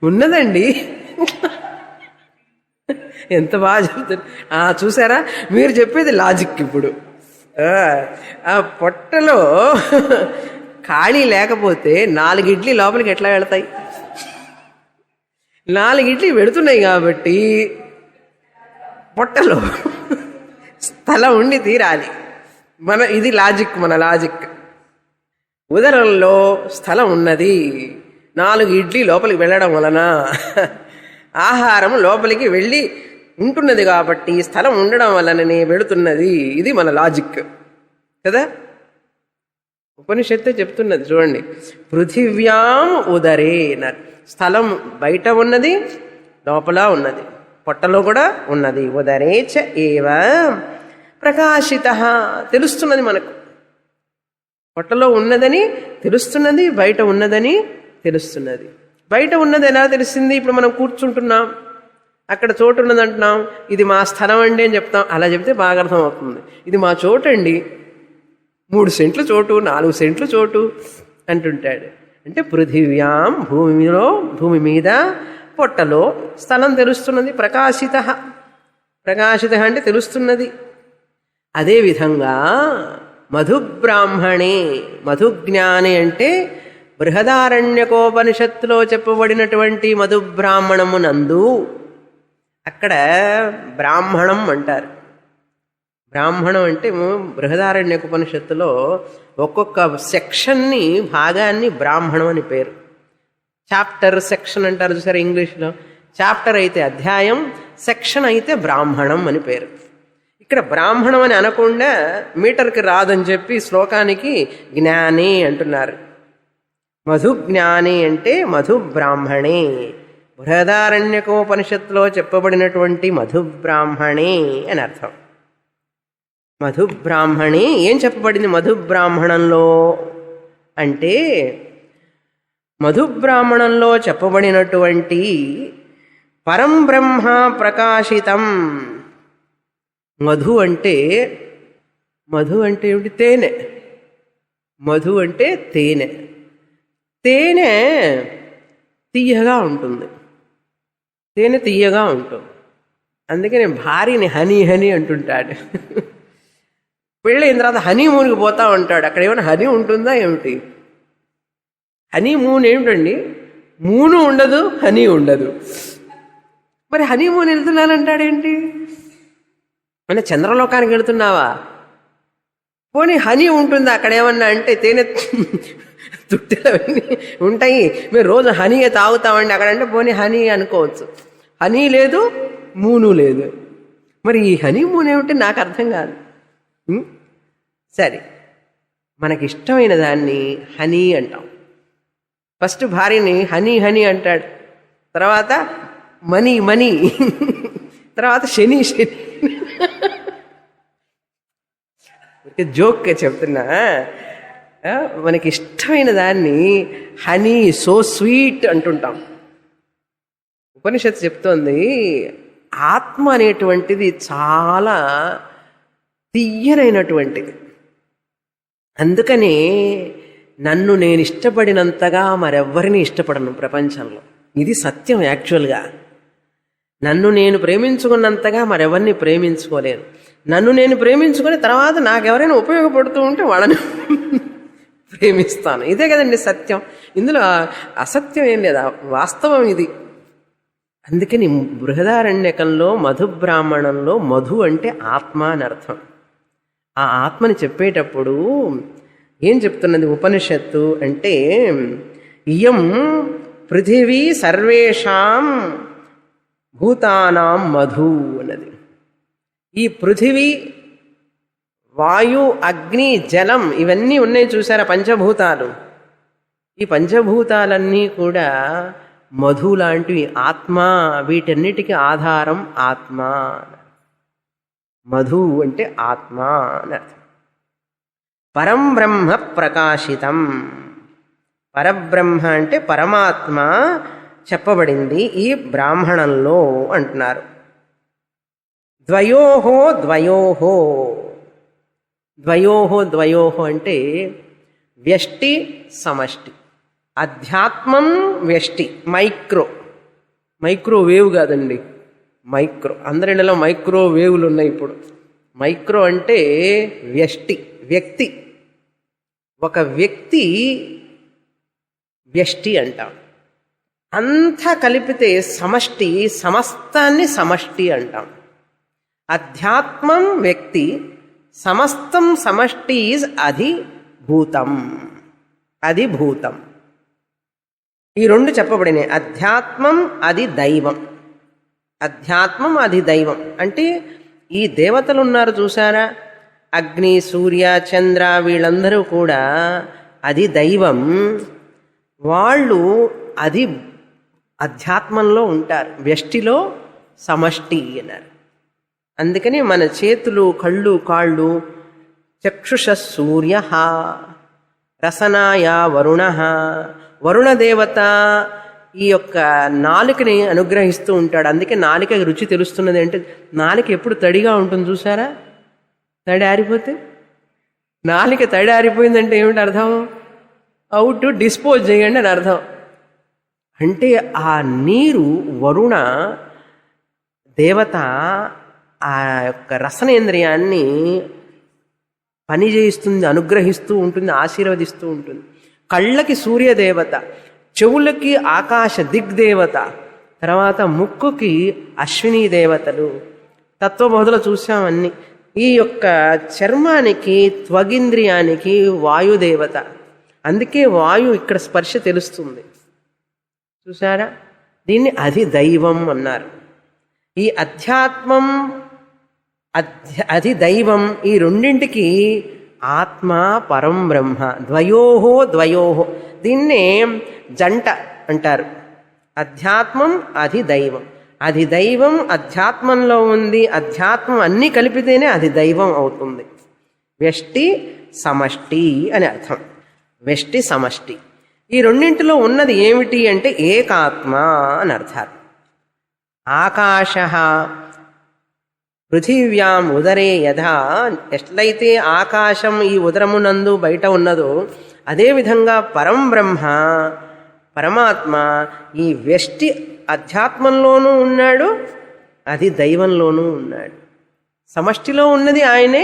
ఉన్నదండి. ఎంత బాగా చెప్తారు. చూసారా? మీరు చెప్పేది లాజిక్. ఇప్పుడు ఆ పొట్టలో ఖాళీ లేకపోతే 4 ఇడ్లీ లోపలికి ఎట్లా వెళతాయి? 4 ఇడ్లీ వెళుతున్నాయి కాబట్టి పొట్టలో స్థలం ఉండి తీరాలి. ఇది లాజిక్, మన లాజిక్. ఉదరంలో స్థలం ఉన్నది. 4 ఇడ్లీ లోపలికి వెళ్ళడం వలన ఆహారం లోపలికి వెళ్ళి ఉంటున్నది కాబట్టి స్థలం ఉండడం వలననే వెళుతున్నది. ఇది మన లాజిక్ కదా. ఉపనిషత్తే చెప్తున్నది చూడండి. పృథివ్యాం ఉదరే. స్థలం బయట ఉన్నది, లోపల ఉన్నది, పొట్టలో కూడా ఉన్నది. ఉదరే చ ఏవ ప్రకాశిత. తెలుస్తున్నది మనకు. పొట్టలో ఉన్నదని తెలుస్తున్నది, బయట ఉన్నదని తెలుస్తున్నది. బయట ఉన్నది ఎలా తెలిసింది? ఇప్పుడు మనం కూర్చుంటున్నాం, అక్కడ చోటు ఉన్నది అంటున్నాం. ఇది మా స్థలం అండి అని చెప్తాం. అలా చెప్తే బాగా అర్థం అవుతుంది. ఇది మా చోటు అండి, 3 సెంట్లు చోటు, 4 సెంట్లు చోటు అంటుంటాడు. అంటే పృథివ్యాం, భూమి మీద, పొట్టలో స్థలం తెలుస్తున్నది. ప్రకాశిత. ప్రకాశిత అంటే తెలుస్తున్నది. అదేవిధంగా మధుబ్రాహ్మణే. మధుజ్ఞాని అంటే బృహదారణ్యకోపనిషత్తులో చెప్పబడినటువంటి మధుబ్రాహ్మణమునందు, అక్కడ బ్రాహ్మణం అంటారు. బ్రాహ్మణం అంటే బృహదారణ్యకోపనిషత్తులో ఒక్కొక్క సెక్షన్ని, భాగాన్ని బ్రాహ్మణం అని పేరు. చాప్టర్, సెక్షన్ అంటారు చూసారా ఇంగ్లీష్లో. చాప్టర్ అయితే అధ్యాయం, సెక్షన్ అయితే బ్రాహ్మణం అని పేరు. ఇక్కడ బ్రాహ్మణం అని అనకుండా మీటర్కి రాదని చెప్పి శ్లోకానికి జ్ఞాని అంటున్నారు. మధుజ్ఞాని అంటే మధుబ్రాహ్మణే. బృహదారణ్యకోపనిషత్తులో చెప్పబడినటువంటి మధుబ్రాహ్మణే అని అర్థం. మధుబ్రాహ్మణి. ఏం చెప్పబడింది మధుబ్రాహ్మణంలో అంటే, మధుబ్రాహ్మణంలో చెప్పబడినటువంటి పరం బ్రహ్మ ప్రకాశితం. మధు అంటే ఏమిటి? తేనె. మధు అంటే తేనె. తేనె తీయగా ఉంటుంది. తేనె తీయగా ఉంటుంది. అందుకని భార్యని హనీ హనీ అంటుంటాడు. పెళ్ళైన తర్వాత హనీమూన్కి పోతా ఉంటాడు. అక్కడ ఏమైనా హనీ ఉంటుందా ఏమిటి? హనీమూన్ ఏమిటండి? మూను ఉండదు, హనీ ఉండదు. మరి హనీమూన్ వెళ్తున్నానంటాడేంటి? అంటే చంద్రలోకానికి వెళుతున్నావా? పోనీ హనీ ఉంటుందా అక్కడ ఏమన్నా అంటే? తేనె తుట్టెలవన్నీ ఉంటాయి, మీరు రోజు హనీయే తాగుతామండి అక్కడంటే పోనీ హనీ అనుకోవచ్చు. హనీ లేదు, మూను లేదు. మరి ఈ హనీమూన్ ఏమిటి నాకు అర్థం కాదు. సరే, మనకిష్టమైన దాన్ని హనీ అంటాం. ఫస్ట్ భార్యని హనీ హనీ అంటాడు, తర్వాత మనీ మనీ, తర్వాత శని శని. జోక్గా చెప్తున్నా. మనకి ఇష్టమైన దాన్ని హనీ, సో స్వీట్ అంటుంటాం. ఉపనిషత్తు చెప్తోంది ఆత్మ అనేటువంటిది చాలా తీయనైనటువంటిది. అందుకని నన్ను నేను ఇష్టపడినంతగా మరెవ్వరిని ఇష్టపడను ప్రపంచంలో. ఇది సత్యం. యాక్చువల్గా నన్ను నేను ప్రేమించుకున్నంతగా మరెవరిని ప్రేమించుకోలేను. నన్ను నేను ప్రేమించుకొని తర్వాత నాకెవరైనా ఉపయోగపడుతూ ఉంటే వాళ్ళని ప్రేమిస్తాను. ఇదే కదండి సత్యం. ఇందులో అసత్యం ఏం లేదా, వాస్తవం ఇది. అందుకని బృహదారణ్యకంలో మధు బ్రాహ్మణంలో మధు అంటే ఆత్మ అని అర్థం. ఆ ఆత్మని చెప్పేటప్పుడు ఏం చెప్తున్నది ఉపనిషత్తు అంటే, ఇయం పృథివీ సర్వేషాం భూతానాం మధు అన్నది. ఈ పృథివీ, వాయు, అగ్ని, జలం ఇవన్నీ ఉన్నాయి చూసారా, పంచభూతాలు. ఈ పంచభూతాలన్నీ కూడా మధు లాంటివి, ఆత్మ. వీటన్నిటికీ ఆధారం ఆత్మ. మధు అంటే ఆత్మ అని అర్థం. పరం బ్రహ్మ ప్రకాశితం. పరబ్రహ్మ అంటే పరమాత్మ చెప్పబడింది ఈ బ్రాహ్మణంలో అంటున్నారు. ద్వయోహో ద్వయోహో. ద్వయోహో ద్వయోహో అంటే వ్యష్టి సమష్టి. అధ్యాత్మం వ్యష్టి, మైక్రో. మైక్రోవేవ్ కాదండి, మైక్రో. అందరిలో మైక్రోవేవ్లు ఉన్నాయి ఇప్పుడు. మైక్రో అంటే వ్యష్టి, వ్యక్తి. ఒక వ్యక్తి వ్యష్టి అంటాం. అంతా కలిపితే సమష్టి, సమస్తాన్ని సమష్టి అంటాం. అధ్యాత్మం వ్యక్తి, సమస్తం సమష్టి ఈజ్ అధిభూతం. అధిభూతం. ఈ రెండు చెప్పబడినాయి. అధ్యాత్మం, అది దైవం. అధ్యాత్మం, అది దైవం అంటే ఈ దేవతలు ఉన్నారు చూసారా, అగ్ని, సూర్య, చంద్ర, వీళ్ళందరూ కూడా అది దైవం. వాళ్ళు అది అధ్యాత్మంలో ఉంటారు, వ్యష్టిలో సమష్టి అన్నారు. అందుకని మన చేతులు, కళ్ళు, కాళ్ళు, చక్షుష సూర్య, రసనాయ వరుణ. వరుణ దేవత ఈ యొక్క నాలుకని అనుగ్రహిస్తూ ఉంటాడు. అందుకే నాలుక రుచి తెలుస్తున్నది అంటే, నాలుక ఎప్పుడు తడిగా ఉంటుంది చూసారా, తడి ఆరిపోతే. నాలుక తడి ఆరిపోయిందంటే ఏమిటి అర్థం? అవుట్, డిస్పోజ్ చేయండి అని అర్థం. అంటే ఆ నీరు వరుణ దేవత ఆ యొక్క రసనేంద్రియాన్ని పనిచేయిస్తుంది, అనుగ్రహిస్తూ ఉంటుంది, ఆశీర్వదిస్తూ ఉంటుంది. కళ్ళకి సూర్యదేవత, చెవులకి ఆకాశ దిగ్దేవత, తర్వాత ముక్కుకి అశ్విని దేవతలు. తత్వబోధలో చూసామన్నీ. ఈ యొక్క చర్మానికి, త్వగింద్రియానికి వాయుదేవత. అందుకే వాయు ఇక్కడ స్పర్శ తెలుస్తుంది చూసారా. దీన్ని అధిదైవం అన్నారు. ఈ అధ్యాత్మం, అధిదైవం, ఈ రెండింటికి ఆత్మ, పరం బ్రహ్మ. ద్వయోహో ద్వయోహో. దీన్నే జంట అంటారు. అధ్యాత్మం, అధిదైవం. అధిదైవం అధ్యాత్మంలో ఉంది. అధ్యాత్మం అన్నీ కలిపితేనే అది దైవం అవుతుంది. వ్యష్టి సమష్టి అని అర్థం. వ్యష్టి సమష్టి. ఈ రెండింటిలో ఉన్నది ఏమిటి అంటే ఏకాత్మ అని అర్థాలు. ఆకాశ పృథివ్యాం ఉదరే యథా. ఎట్లయితే ఆకాశం ఈ ఉదరమునందు బయట ఉన్నదో అదేవిధంగా పరం బ్రహ్మ పరమాత్మ ఈ వ్యష్టి అధ్యాత్మంలోనూ ఉన్నాడు, అది దైవంలోనూ ఉన్నాడు. సమష్టిలో ఉన్నది ఆయనే,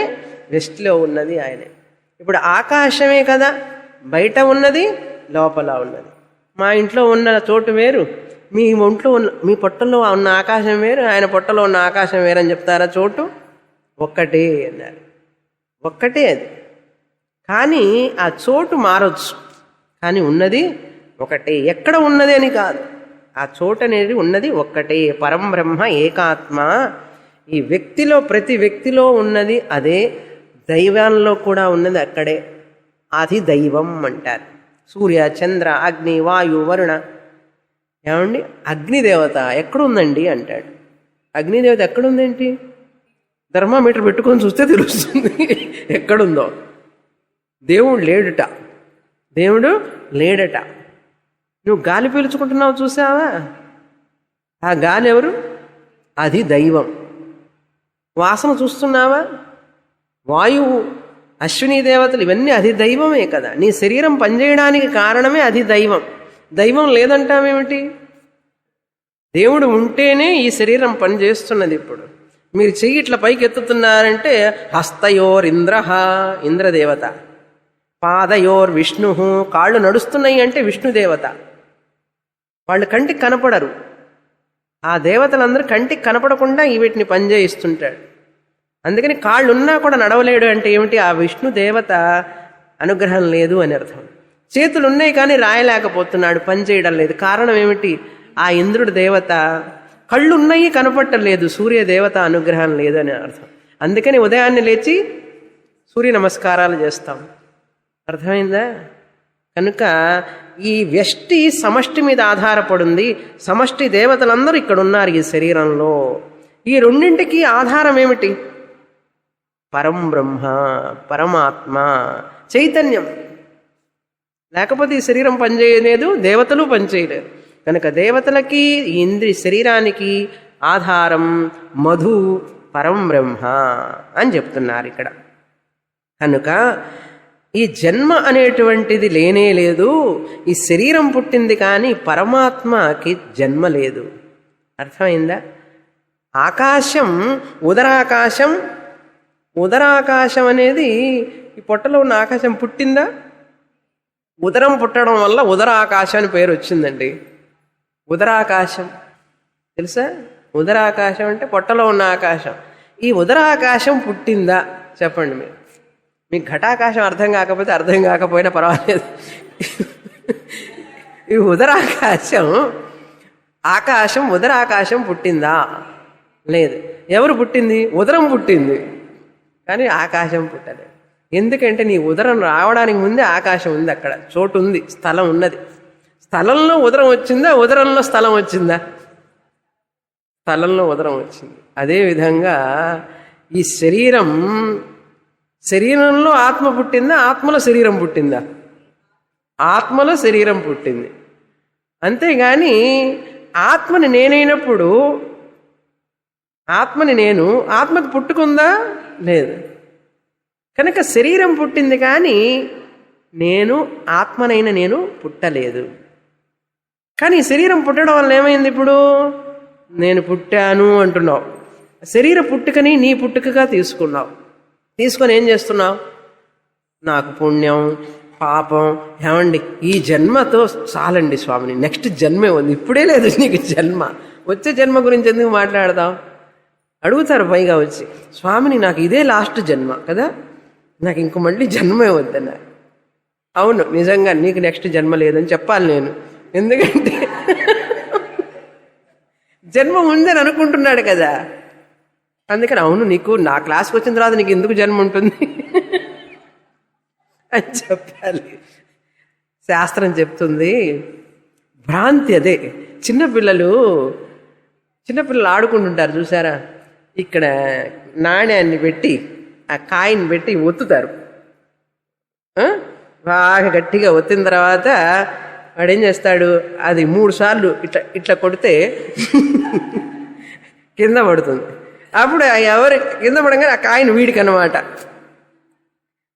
వ్యష్టిలో ఉన్నది ఆయనే. ఇప్పుడు ఆకాశమే కదా, బయట ఉన్నది, లోపల ఉన్నది. మా ఇంట్లో ఉన్న చోటు వేరు, మీ ఒంట్లో ఉన్న, మీ పొట్టలో ఉన్న ఆకాశం వేరు, ఆయన పొట్టలో ఉన్న ఆకాశం వేరు అని చెప్తారా? చోటు ఒక్కటే అన్నారు. ఒక్కటే అది. కానీ ఆ చోటు మారొచ్చు, కానీ ఉన్నది ఒకటే. ఎక్కడ ఉన్నది అని కాదు, ఆ చోటు అనేది ఉన్నది ఒక్కటే. పరం బ్రహ్మ ఏకాత్మ. ఈ వ్యక్తిలో, ప్రతి వ్యక్తిలో ఉన్నది అదే, దైవాల్లో కూడా ఉన్నది అక్కడే. అది దైవం అంటారు. సూర్య, చంద్ర, అగ్ని, వాయు, వరుణ. ఏమండి, అగ్నిదేవత ఎక్కడుందండి అంటాడు. అగ్నిదేవత ఎక్కడుందేంటి? థర్మామీటర్ పెట్టుకొని చూస్తే తెలుస్తుంది ఎక్కడుందో. దేవుడు లేడుట, దేవుడు లేడట. నువ్వు గాలి పీల్చుకుంటున్నావు చూసావా, ఆ గాలి ఎవరు? అది దైవం. వాసన చూస్తున్నావా, వాయువు, అశ్విని దేవతలు, ఇవన్నీ అది దైవమే కదా. నీ శరీరం పనిచేయడానికి కారణమే అది దైవం. దైవం లేదంటామేమిటి? దేవుడు ఉంటేనే ఈ శరీరం పనిచేస్తున్నది. ఇప్పుడు మీరు చెయ్యి ఇట్లా పైకి ఎత్తుతున్నారంటే హస్తయోర్ ఇంద్ర, ఇంద్రదేవత. పాదయోర్ విష్ణు, కాళ్ళు నడుస్తున్నాయి అంటే విష్ణుదేవత. వాళ్ళు కంటికి కనపడరు, ఆ దేవతలందరూ కంటికి కనపడకుండా వీటిని పనిచేయిస్తుంటాడు. అందుకని కాళ్ళున్నా కూడా నడవలేడు అంటే ఏమిటి? ఆ విష్ణు దేవత అనుగ్రహం లేదు అని అర్థం. చేతులు ఉన్నాయి కానీ రాయలేకపోతున్నాడు, పని చేయడం లేదు. కారణం ఏమిటి? ఆ ఇంద్రుడి దేవత కళ్ళు ఉన్నాయి కనపట్టలేదు, సూర్య దేవత అనుగ్రహం లేదు అని అర్థం. అందుకని ఉదయాన్నే లేచి సూర్య నమస్కారాలు చేస్తాం. అర్థమైందా? కనుక ఈ వ్యష్టి సమష్టి మీద ఆధారపడింది. సమష్టి దేవతలందరూ ఇక్కడ ఉన్నారు ఈ శరీరంలో. ఈ రెండింటికి ఆధారం ఏమిటి? పరం బ్రహ్మ, పరమాత్మ, చైతన్యం. లేకపోతే ఈ శరీరం పనిచేయలేదు, దేవతలు పనిచేయలేరు. కనుక దేవతలకి ఇంద్రి శరీరానికి ఆధారం మధు, పరం బ్రహ్మ అని చెప్తున్నారు ఇక్కడ. కనుక ఈ జన్మ అనేటువంటిది లేనే లేదు. ఈ శరీరం పుట్టింది కానీ పరమాత్మకి జన్మ లేదు. అర్థమైందా? ఆకాశం, ఉదరాకాశం, ఉదరాకాశం అనేది ఈ పొట్టలో ఉన్న ఆకాశం పుట్టిందా? ఉదరం పుట్టడం వల్ల ఉదరాకాశం అని పేరు వచ్చిందండి. ఉదరాకాశం తెలుసా? ఉదరాకాశం అంటే పొట్టలో ఉన్న ఆకాశం. ఈ ఉదరాకాశం పుట్టిందా చెప్పండి మీరు. మీకు ఘటాకాశం అర్థం కాకపోతే అర్థం కాకపోయినా పర్వాలేదు. ఈ ఉదరాకాశం, ఆకాశం, ఉదరాకాశం పుట్టిందా? లేదు. ఎవరు పుట్టింది? ఉదరం పుట్టింది కానీ ఆకాశం పుట్టలేదు. ఎందుకంటే నీ ఉదరం రావడానికి ముందే ఆకాశం ఉంది, అక్కడ చోటు ఉంది, స్థలం ఉన్నది. స్థలంలో ఉదరం వచ్చిందా? ఉదరంలో స్థలం వచ్చిందా? స్థలంలో ఉదరం వచ్చింది. అదేవిధంగా ఈ శరీరంలో ఆత్మ పుట్టిందా? ఆత్మలో శరీరం పుట్టిందా? ఆత్మలో శరీరం పుట్టింది. అంతేగాని ఆత్మని నేనైనప్పుడు ఆత్మని నేను, ఆత్మకు పుట్టుకుందా? లేదు. కనుక శరీరం పుట్టింది కానీ నేను ఆత్మనైన నేను పుట్టలేదు. కానీ శరీరం పుట్టడం వల్ల ఏమైంది? ఇప్పుడు నేను పుట్టాను అంటున్నావు. శరీర పుట్టుకని నీ పుట్టుకగా తీసుకున్నావు. తీసుకొని ఏం చేస్తున్నావు? నాకు పుణ్యం పాపం ఏమండి ఈ జన్మతో చాలండి స్వామిని, నెక్స్ట్ జన్మే ఉంది, ఇప్పుడే లేదు నీకు జన్మ, వచ్చే జన్మ గురించి ఎందుకు మాట్లాడదాం? అడుగుతారు పైగా వచ్చి, స్వామిని నాకు ఇదే లాస్ట్ జన్మ కదా, నాకు ఇంక మళ్ళీ జన్మే వద్దన్నారు. అవును, నిజంగా నీకు నెక్స్ట్ జన్మ లేదని చెప్పాలి నేను. ఎందుకంటే జన్మ ఉందని అనుకుంటున్నాడు కదా. అందుకని అవును, నీకు నా క్లాస్కి వచ్చిన తర్వాత నీకు ఎందుకు జన్మ ఉంటుంది అని చెప్పాలి. శాస్త్రం చెప్తుంది భ్రాంతి అదే. చిన్నపిల్లలు ఆడుకుంటుంటారు చూసారా, ఇక్కడ నాణ్యాన్ని పెట్టి ఆ కాయిన్ పెట్టి ఒత్తుతారు. బాగా గట్టిగా ఒత్తిన తర్వాత వాడు ఏం చేస్తాడు, అది 3 సార్లు ఇట్లా ఇట్లా కొడితే కింద పడుతుంది. అప్పుడు ఎవరు కింద పడంగానే ఆ కాయిన్ వీడికి అనమాట,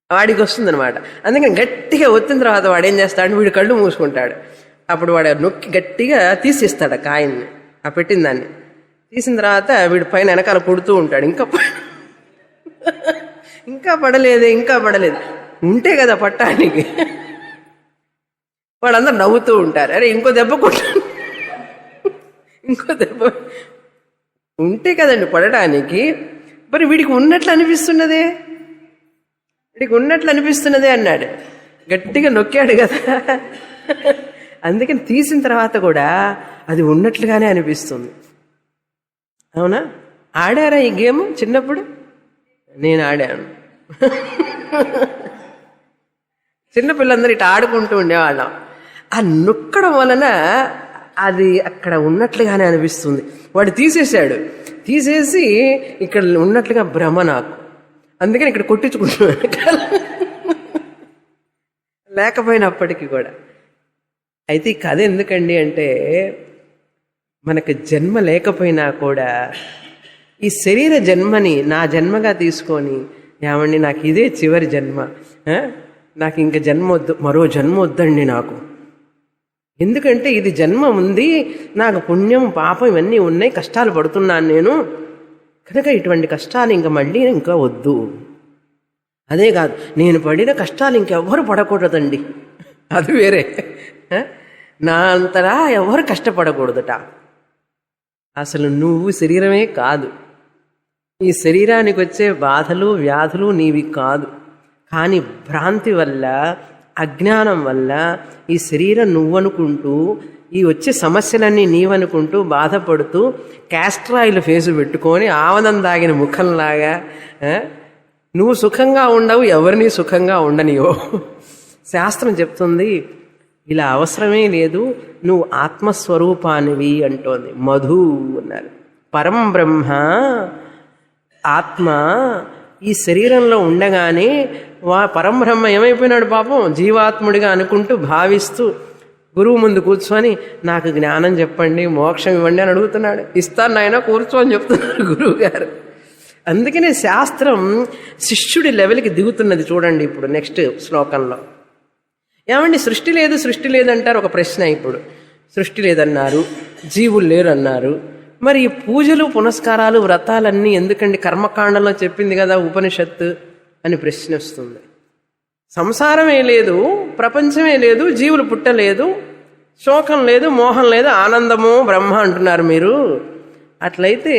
వాడికి వస్తుంది అనమాట. అందుకని గట్టిగా ఒత్తిన తర్వాత వాడు ఏం చేస్తాడు, వీడి కళ్ళు మూసుకుంటాడు. అప్పుడు వాడు నొక్కి గట్టిగా తీసిస్తాడు ఆ కాయిన్ని, ఆ పెట్టిన దాన్ని తీసిన తర్వాత వీడి పైన వెనకాల కొడుతూ ఉంటాడు. ఇంకా పడలేదు ఉంటే కదా పట్టానికి. వాళ్ళందరూ నవ్వుతూ ఉంటారు, అరే ఇంకో దెబ్బ కొట్టాను, ఇంకో దెబ్బ ఉంటే కదండి పడటానికి. మరి వీడికి ఉన్నట్లు అనిపిస్తున్నదే అన్నాడు, గట్టిగా నొక్కాడు కదా. అందుకని తీసిన తర్వాత కూడా అది ఉన్నట్లుగానే అనిపిస్తుంది. అవునా? ఆడారా ఈ గేమ్ చిన్నప్పుడు? నేను ఆడాను. చిన్నపిల్లందరూ ఇట్లా ఆడుకుంటూ ఉండేవాళ్ళం. ఆ నొక్కడం వలన అది అక్కడ ఉన్నట్లుగానే అనిపిస్తుంది. వాడు తీసేసి ఇక్కడ ఉన్నట్లుగా భ్రమ నాకు. అందుకని ఇక్కడ కొట్టించుకుంటున్నాడు లేకపోయినప్పటికీ కూడా. అయితే ఈ కథ ఎందుకండి అంటే, మనకు జన్మ లేకపోయినా కూడా ఈ శరీర జన్మని నా జన్మగా తీసుకొని, ఏమండి నాకు ఇదే చివరి జన్మ, నాకు ఇంక జన్మ వద్దు, మరో జన్మ వద్దండి నాకు. ఎందుకంటే ఇది జన్మ ఉంది, నాకు పుణ్యం పాపం ఇవన్నీ ఉన్నాయి, కష్టాలు పడుతున్నాను నేను, కనుక ఇటువంటి కష్టాలు ఇంక మళ్ళీ ఇంకా వద్దు. అదే కాదు, నేను పడిన కష్టాలు ఇంకెవ్వరు పడకూడదండి, అది వేరే. నా అంతలా ఎవరు కష్టపడకూడదుట. అసలు నువ్వు శరీరమే కాదు. ఈ శరీరానికి వచ్చే బాధలు వ్యాధులు నీవి కాదు. కానీ భ్రాంతి వల్ల, అజ్ఞానం వల్ల ఈ శరీరం నువ్వనుకుంటూ, ఈ వచ్చే సమస్యలన్నీ నీవనుకుంటూ బాధపడుతూ క్యాస్ట్రాయిల్ ఫేసు పెట్టుకొని ఆవదం దాగిన ముఖంలాగా నువ్వు సుఖంగా ఉండవు, ఎవరిని సుఖంగా ఉండనివో. శాస్త్రం చెప్తుంది ఇలా అవసరమే లేదు, నువ్వు ఆత్మస్వరూపానివి అంటోంది. మధు అన్నారు. పరం బ్రహ్మ ఆత్మ ఈ శరీరంలో ఉండగానే పరంబ్రహ్మ ఏమైపోయినాడు పాపం, జీవాత్ముడిగా అనుకుంటూ భావిస్తూ గురువు ముందు కూర్చొని నాకు జ్ఞానం చెప్పండి, మోక్షం ఇవ్వండి అని అడుగుతున్నాడు. ఇస్తాను నాయన కూర్చో అని చెప్తున్నారు గురువు గారు. అందుకనే శాస్త్రం శిష్యుడి లెవెల్కి దిగుతున్నది చూడండి. ఇప్పుడు నెక్స్ట్ శ్లోకంలో ఏమండి సృష్టి లేదు సృష్టి లేదంటారు. ఒక ప్రశ్న, ఇప్పుడు సృష్టి లేదన్నారు, జీవులు లేరు అన్నారు, మరి ఈ పూజలు పునస్కారాలు వ్రతాలన్నీ ఎందుకండి? కర్మకాండంలో చెప్పింది కదా ఉపనిషత్తు అని ప్రశ్న వస్తుంది. సంసారమే లేదు, ప్రపంచమే లేదు, జీవులు పుట్టలేదు, శోకం లేదు, మోహం లేదు, ఆనందము బ్రహ్మ అంటున్నారు మీరు. అట్లయితే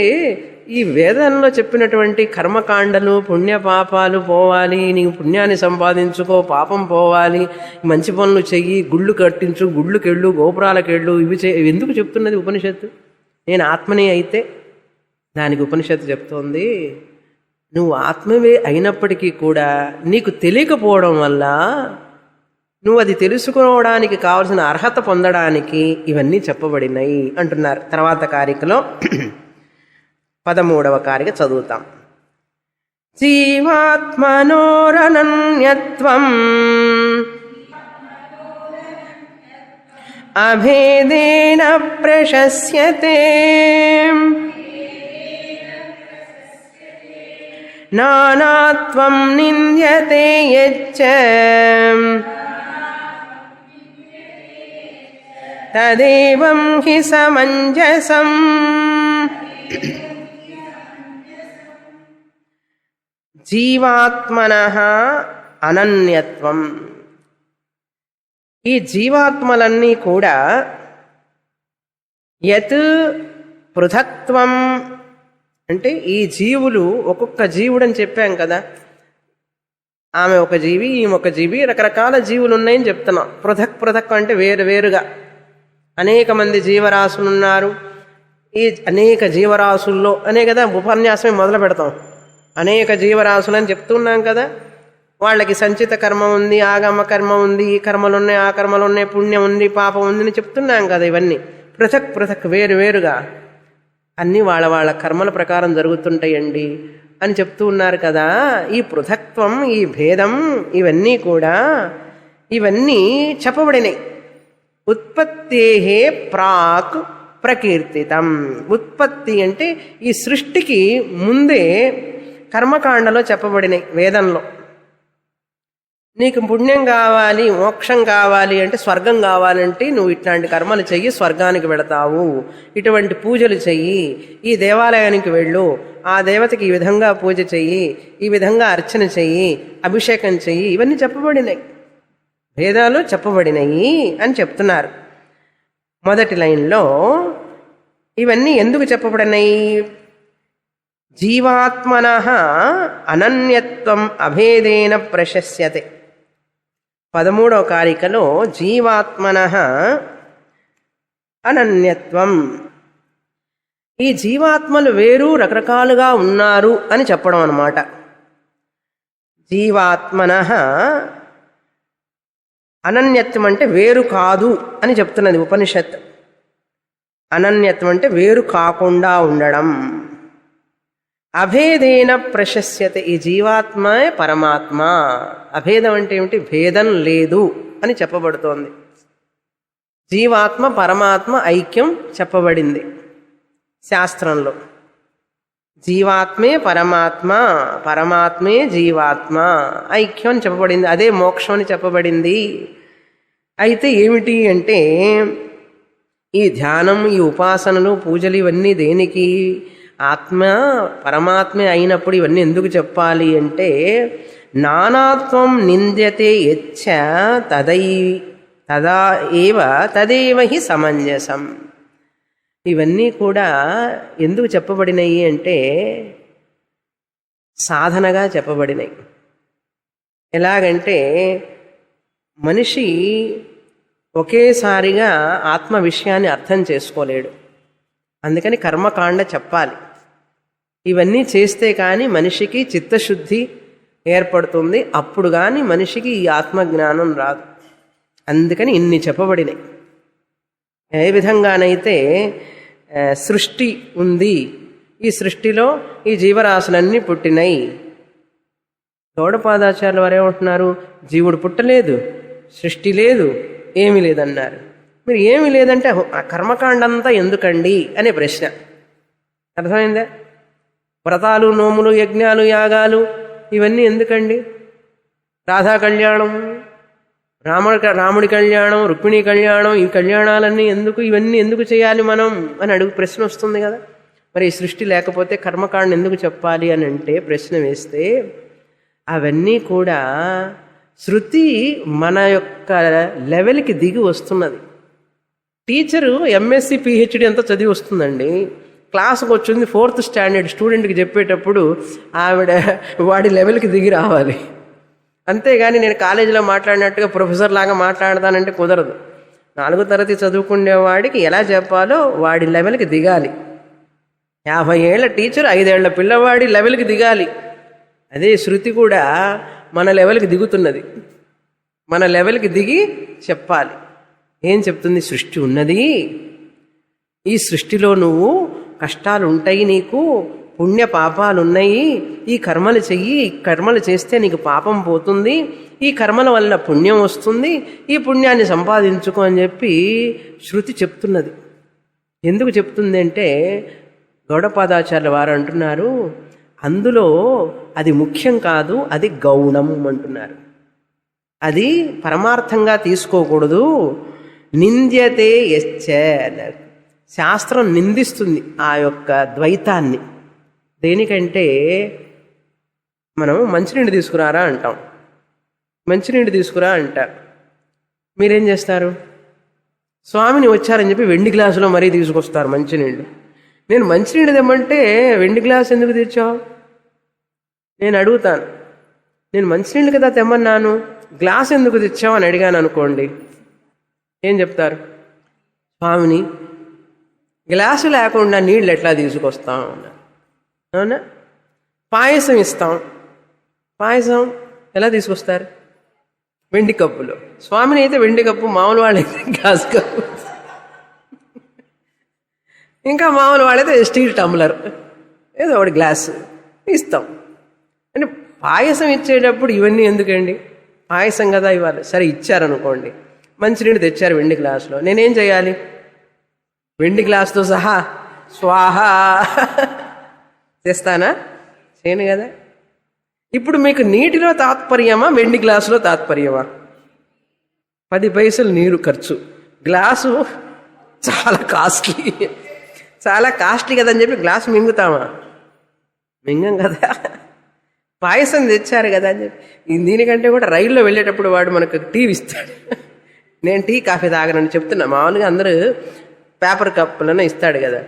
ఈ వేదంలో చెప్పినటువంటి కర్మకాండలు, పుణ్యపాపాలు పోవాలి, నీకు పుణ్యాన్ని సంపాదించుకో, పాపం పోవాలి, మంచి పనులు చెయ్యి, గుళ్ళు కట్టించు, గుళ్ళుకెళ్ళు, గోపురాలకెళ్ళు, ఇవి ఎందుకు చెప్తున్నది ఉపనిషత్తు? నేను ఆత్మనే అయితే దానికి ఉపనిషత్తు చెప్తోంది, నువ్వు ఆత్మవే అయినప్పటికీ కూడా నీకు తెలియకపోవడం వల్ల, నువ్వు అది తెలుసుకోవడానికి కావలసిన అర్హత పొందడానికి ఇవన్నీ చెప్పబడినాయి అంటున్నారు. తర్వాత కారికలో 13వ కారిక చదువుతాం. జీవాత్మనోరనన్యత్వం అభేదేన ప్రశస్యతే నానాత్వం నింద్యతే యచ్చ తదేవం హి సమంజసం. జీవాత్మనః అనన్యత్వం. ఈ జీవాత్మలన్నీ కూడా యత్ పృథక్త్వం అంటే ఈ జీవులు ఒక్కొక్క జీవుడు అని చెప్పాం కదా, ఆమె ఒక జీవి, ఈమె ఒక జీవి, రకరకాల జీవులు ఉన్నాయని చెప్తున్నాం. పృథక్ పృథక్ అంటే వేరు వేరుగా అనేక మంది జీవరాశులు ఉన్నారు. ఈ అనేక జీవరాశుల్లో అనే కదా ఉపన్యాసమే మొదలు పెడతాం. అనేక జీవరాశులని చెప్తున్నాం కదా, వాళ్ళకి సంచిత కర్మ ఉంది, ఆగమ కర్మ ఉంది, ఈ కర్మలు ఉన్నాయి, ఆ కర్మలు ఉన్నాయి, పుణ్యం ఉంది, పాపం ఉంది అని చెప్తున్నాం కదా. ఇవన్నీ పృథక్ పృథక్ వేరు వేరుగా అన్నీ వాళ్ళ వాళ్ళ కర్మల ప్రకారం జరుగుతుంటాయండి అని చెప్తూ ఉన్నారు కదా. ఈ పృథక్త్వం, ఈ భేదం, ఇవన్నీ కూడా ఇవన్నీ చెప్పబడినాయి. ఉత్పత్తేహే ప్రాక్ ప్రకీర్తితం. ఉత్పత్తి అంటే ఈ సృష్టికి ముందే కర్మకాండలో చెప్పబడినాయి వేదంలో. నీకు పుణ్యం కావాలి, మోక్షం కావాలి అంటే, స్వర్గం కావాలంటే నువ్వు ఇట్లాంటి కర్మలు చెయ్యి, స్వర్గానికి వెళతావు, ఇటువంటి పూజలు చెయ్యి, ఈ దేవాలయానికి వెళ్ళు, ఆ దేవతకి ఈ విధంగా పూజ చెయ్యి, ఈ విధంగా అర్చన చెయ్యి, అభిషేకం చెయ్యి, ఇవన్నీ చెప్పబడినాయి, భేదాలు చెప్పబడినాయి అని చెప్తున్నారు. మొదటి లైన్లో ఇవన్నీ ఎందుకు చెప్పబడినాయి? జీవాత్మనః అనన్యత్వం అభేదేన ప్రశస్యతే. 13వ కారికలో జీవాత్మనః అనన్యత్వం, ఈ జీవాత్మలు వేరు రకరకాలుగా ఉన్నారు అని చెప్పడం అన్నమాట. జీవాత్మనః అనన్యత్వం అంటే వేరు కాదు అని చెప్తున్నది ఉపనిషత్. అనన్యత్వం అంటే వేరు కాకుండా ఉండడం. అభేదేన ప్రశస్యతే, ఈ జీవాత్మ పరమాత్మ. అభేదం అంటే ఏమిటి? భేదం లేదు అని చెప్పబడుతోంది. జీవాత్మ పరమాత్మ ఐక్యం చెప్పబడింది శాస్త్రంలో. జీవాత్మే పరమాత్మ, పరమాత్మే జీవాత్మ ఐక్యం అని చెప్పబడింది. అదే మోక్షం అని చెప్పబడింది. అయితే ఏమిటి అంటే, ఈ ధ్యానం, ఈ ఉపాసనలు, పూజలు ఇవన్నీ దేనికి? ఆత్మ పరమాత్మే అయినప్పుడు ఇవన్నీ ఎందుకు చెప్పాలి అంటే, నానాత్వం నింద్యతే యచ్చ తదా ఏవ తదేవ హి సమంజసం. ఇవన్నీ కూడా ఎందుకు చెప్పబడినాయి అంటే సాధనగా చెప్పబడినాయి. ఎలాగంటే మనిషి ఒకేసారిగా ఆత్మ విషయాన్ని అర్థం చేసుకోలేడు. అందుకని కర్మకాండ చెప్పాలి. ఇవన్నీ చేస్తే కానీ మనిషికి చిత్తశుద్ధి ఏర్పడుతుంది. అప్పుడు కానీ మనిషికి ఈ ఆత్మజ్ఞానం రాదు. అందుకని ఇన్ని చెప్పబడినాయి. ఏ విధంగానైతే సృష్టి ఉంది, ఈ సృష్టిలో ఈ జీవరాశులన్నీ పుట్టినాయి. గౌడపాదాచార్యుల వారు ఏమంటున్నారు? జీవుడు పుట్టలేదు, సృష్టి లేదు, ఏమీ లేదన్నారు. మీరు ఏమీ లేదంటే ఆ కర్మకాండంతా ఎందుకండి అనే ప్రశ్న. అర్థమైందా? వ్రతాలు, నోములు, యజ్ఞాలు, యాగాలు ఇవన్నీ ఎందుకండి? రాధా కళ్యాణం, రాముడి కళ్యాణం, రుక్మిణీ కళ్యాణం, ఈ కళ్యాణాలన్నీ ఎందుకు, ఇవన్నీ ఎందుకు చేయాలి మనం అని ప్రశ్న వస్తుంది కదా. మరి ఈ సృష్టి లేకపోతే కర్మకాండ ఎందుకు చెప్పాలి అని అంటే ప్రశ్న వేస్తే అవన్నీ కూడా శృతి మన యొక్క లెవెల్కి దిగి వస్తున్నది. టీచరు ఎంఎస్సి పిహెచ్డి అంతా చదివి వస్తుందండి. క్లాసుకు వచ్చింది 4th స్టాండర్డ్ స్టూడెంట్కి చెప్పేటప్పుడు ఆవిడ వాడి లెవెల్కి దిగి రావాలి. అంతేగాని నేను కాలేజీలో మాట్లాడినట్టుగా ప్రొఫెసర్ లాగా మాట్లాడతానంటే కుదరదు. 4వ తరగతి చదువుకునేవాడికి ఎలా చెప్పాలో వాడి లెవెల్కి దిగాలి. 50 ఏళ్ల టీచర్ 5 ఏళ్ల పిల్లవాడి లెవెల్కి దిగాలి. అదే శృతి కూడా మన లెవెల్కి దిగుతున్నది. మన లెవెల్కి దిగి చెప్పాలి. ఏం చెప్తుంది? సృష్టి ఉన్నది, ఈ సృష్టిలో నువ్వు కష్టాలు ఉంటాయి, నీకు పుణ్య పాపాలు ఉన్నాయి, ఈ కర్మలు చెయ్యి, ఈ కర్మలు చేస్తే నీకు పాపం పోతుంది, ఈ కర్మల వలన పుణ్యం వస్తుంది, ఈ పుణ్యాన్ని సంపాదించుకో అని చెప్పి శృతి చెప్తున్నది. ఎందుకు చెప్తుంది అంటే గౌడపాదాచార్యుల వారు అంటున్నారు, అందులో అది ముఖ్యం కాదు, అది గౌణం అంటున్నారు. అది పరమార్థంగా తీసుకోకూడదు. నింద్యతే యశ్చ అన్నారు. శాస్త్రం నిందిస్తుంది ఆ యొక్క ద్వైతాన్ని. దేనికంటే మనం మంచినీళ్ళు తీసుకురారా అంటాం, మంచినీళ్ళు తీసుకురా అంటారు. మీరేం చేస్తారు? స్వామిని వచ్చారని చెప్పి వెండి గ్లాసులో మరీ తీసుకొస్తారు మంచినీళ్ళు. నేను మంచినీళ్ళు తెమ్మంటే వెండి గ్లాస్ ఎందుకు తెచ్చావు? నేను అడుగుతాను, నేను మంచినీళ్ళు కదా తెమ్మన్నాను, గ్లాస్ ఎందుకు తెచ్చావు అని అడిగాను అనుకోండి, ఏం చెప్తారు? స్వామిని గ్లాసు లేకుండా నీళ్ళు ఎట్లా తీసుకొస్తాం అన్నారు. అవునా? పాయసం ఇస్తాం, పాయసం ఎలా తీసుకొస్తారు? వెండి కప్పులో. స్వామిని అయితే వెండి కప్పు, మామూలు వాళ్ళైతే గ్లాస్ కప్పు, ఇంకా మామూలు వాళ్ళైతే స్టీల్ టంబ్లర్ ఏదో ఒకటి గ్లాసు ఇస్తాం. అంటే పాయసం ఇచ్చేటప్పుడు ఇవన్నీ ఎందుకండి? పాయసం కదా ఇవ్వాలి. సరే ఇచ్చారనుకోండి, మంచినీళ్ళు తెచ్చారు వెండి గ్లాసులో, నేనేం చేయాలి? వెండి గ్లాసుతో సహా స్వాహా చేస్తానా? చేయను కదా. ఇప్పుడు మీకు నీటిలో తాత్పర్యమా, వెండి గ్లాసులో తాత్పర్యమా? 10 పైసలు నీరు ఖర్చు, గ్లాసు చాలా కాస్ట్లీ, చాలా కాస్ట్లీ కదని చెప్పి గ్లాసు మింగుతామా? మింగం కదా. పాయసం తెచ్చారు కదా అని చెప్పి. దీనికంటే కూడా రైల్లో వెళ్ళేటప్పుడు వాడు మనకు టీ ఇస్తాడు. నేను టీ కాఫీ తాగనని చెప్తున్నా. మామూలుగా అందరూ పేపర్ కప్పులోనే ఇస్తాడు కదా,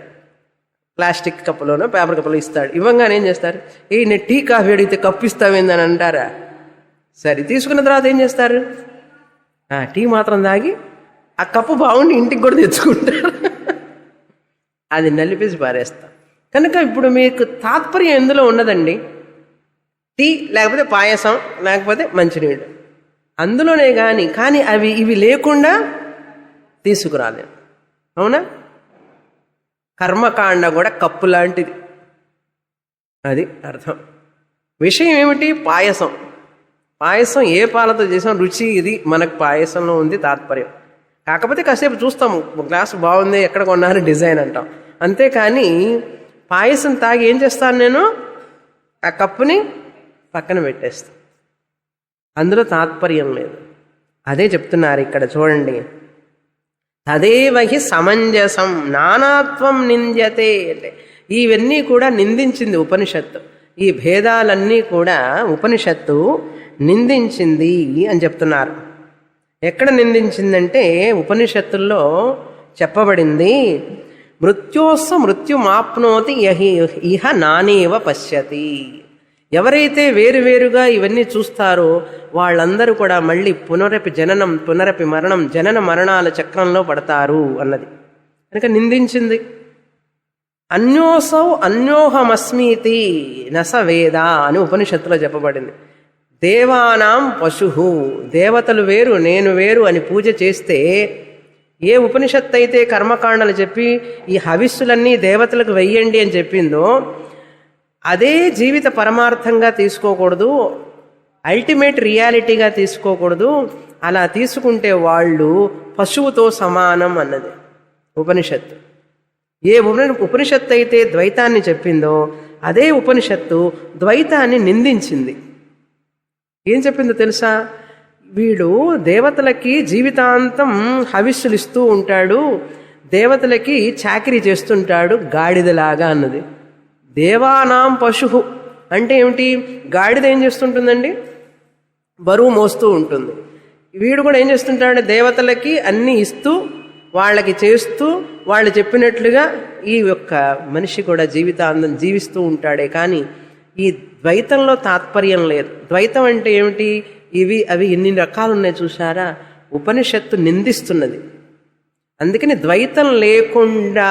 ప్లాస్టిక్ కప్పులోనో పేపర్ కప్పులో ఇస్తాడు. ఇవ్వంగానే ఏం చేస్తారు? నేను టీ కాఫీ అడిగితే కప్పు ఇస్తావేందని అంటారా? సరే తీసుకున్న తర్వాత ఏం చేస్తారు? టీ మాత్రం తాగి ఆ కప్పు బాగుండి ఇంటికి కూడా తెచ్చుకుంటారు. అది నలిపేసి పారేస్తాం. కనుక ఇప్పుడు మీకు తాత్పర్యం ఎందులో ఉన్నదండి? టీ లేకపోతే పాయసం లేకపోతే మంచినీళ్ళు, అందులోనే కానీ ఇవి లేకుండా తీసుకురాలేము. అవునా? కర్మకాండ కూడా కప్పు లాంటిది, అది అర్థం. విషయం ఏమిటి? పాయసం. పాయసం ఏ పాలతో చేసాం, రుచి ఇది మనకు పాయసంలో ఉంది తాత్పర్యం. కాకపోతే కాసేపు చూస్తాము, గ్లాసు బాగుంది, ఎక్కడ కొన్నారు, డిజైన్ అంటాం, అంతేకాని పాయసం తాగి ఏం చేస్తాను నేను? ఆ కప్పుని పక్కన పెట్టేస్తాను. అందులో తాత్పర్యం లేదు. అదే చెప్తున్నారు ఇక్కడ చూడండి. తదేవహి సమంజసం నానాత్వం నింద్యతే అంటే ఇవన్నీ కూడా నిందించింది ఉపనిషత్తు. ఈ భేదాలన్నీ కూడా ఉపనిషత్తు నిందించింది అని చెప్తున్నారు. ఎక్కడ నిందించిందంటే ఉపనిషత్తుల్లో చెప్పబడింది, మృత్యోస్స మృత్యుమాప్నోతి ఇహ నానేవ పశ్యతి. ఎవరైతే వేరువేరుగా ఇవన్నీ చూస్తారో వాళ్ళందరూ కూడా మళ్ళీ పునరపి జననం పునరపి మరణం జనన మరణాల చక్రంలో పడతారు అన్నది కనుక నిందించింది. అన్యోసౌ అన్యోహమస్మీతి నస వేద అని ఉపనిషత్తులో చెప్పబడింది. దేవానాం పశు, దేవతలు వేరు నేను వేరు అని పూజ చేస్తే, ఏ ఉపనిషత్తు అయితే కర్మకాండలు చెప్పి ఈ హవిస్సులన్నీ దేవతలకు వెయ్యండి అని చెప్పిందో అదే జీవిత పరమార్థంగా తీసుకోకూడదు, అల్టిమేట్ రియాలిటీగా తీసుకోకూడదు. అలా తీసుకుంటే వాళ్ళు పశువుతో సమానం అన్నది ఉపనిషత్తు. ఏ ఉపనిషత్తు అయితే ద్వైతాన్ని చెప్పిందో అదే ఉపనిషత్తు ద్వైతాన్ని నిందించింది. ఏం చెప్పిందో తెలుసా? వీడు దేవతలకి జీవితాంతం హవిస్సులు ఇస్తూ ఉంటాడు, దేవతలకి చాకిరీ చేస్తుంటాడు గాడిదలాగా అన్నది. దేవానాం పశు అంటే ఏమిటి? గాడిద ఏం చేస్తుంటుందండి? బరువు మోస్తూ ఉంటుంది. వీడు కూడా ఏం చేస్తుంటాడు? దేవతలకి అన్నీ ఇస్తూ వాళ్ళకి చేస్తూ వాళ్ళు చెప్పినట్లుగా ఈ యొక్క మనిషి కూడా జీవితాంతం జీవిస్తూ ఉంటాడే. కానీ ఈ ద్వైతంలో తాత్పర్యం లేదు. ద్వైతం అంటే ఏమిటి? ఇవి అవి ఇన్ని రకాలు ఉన్నాయి చూసారా, ఉపనిషత్తు నిందిస్తున్నది. అందుకని ద్వైతం లేకుండా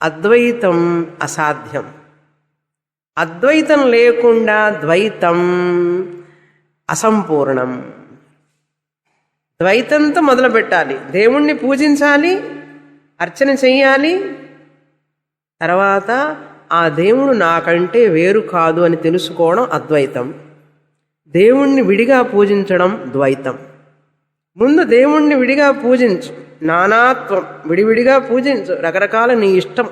అద్వైతం అసాధ్యం, అద్వైతం లేకుండా ద్వైతం అసంపూర్ణం. ద్వైతంతో మొదలు పెట్టాలి, దేవుణ్ణి పూజించాలి, అర్చన చెయ్యాలి, తర్వాత ఆ దేవుడు నాకంటే వేరు కాదు అని తెలుసుకోవడం అద్వైతం. దేవుణ్ణి విడిగా పూజించడం ద్వైతం. ముందు దేవుణ్ణి విడిగా పూజించు, నానాత్వం విడివిడిగా పూజించు, రకరకాల నీ ఇష్టం.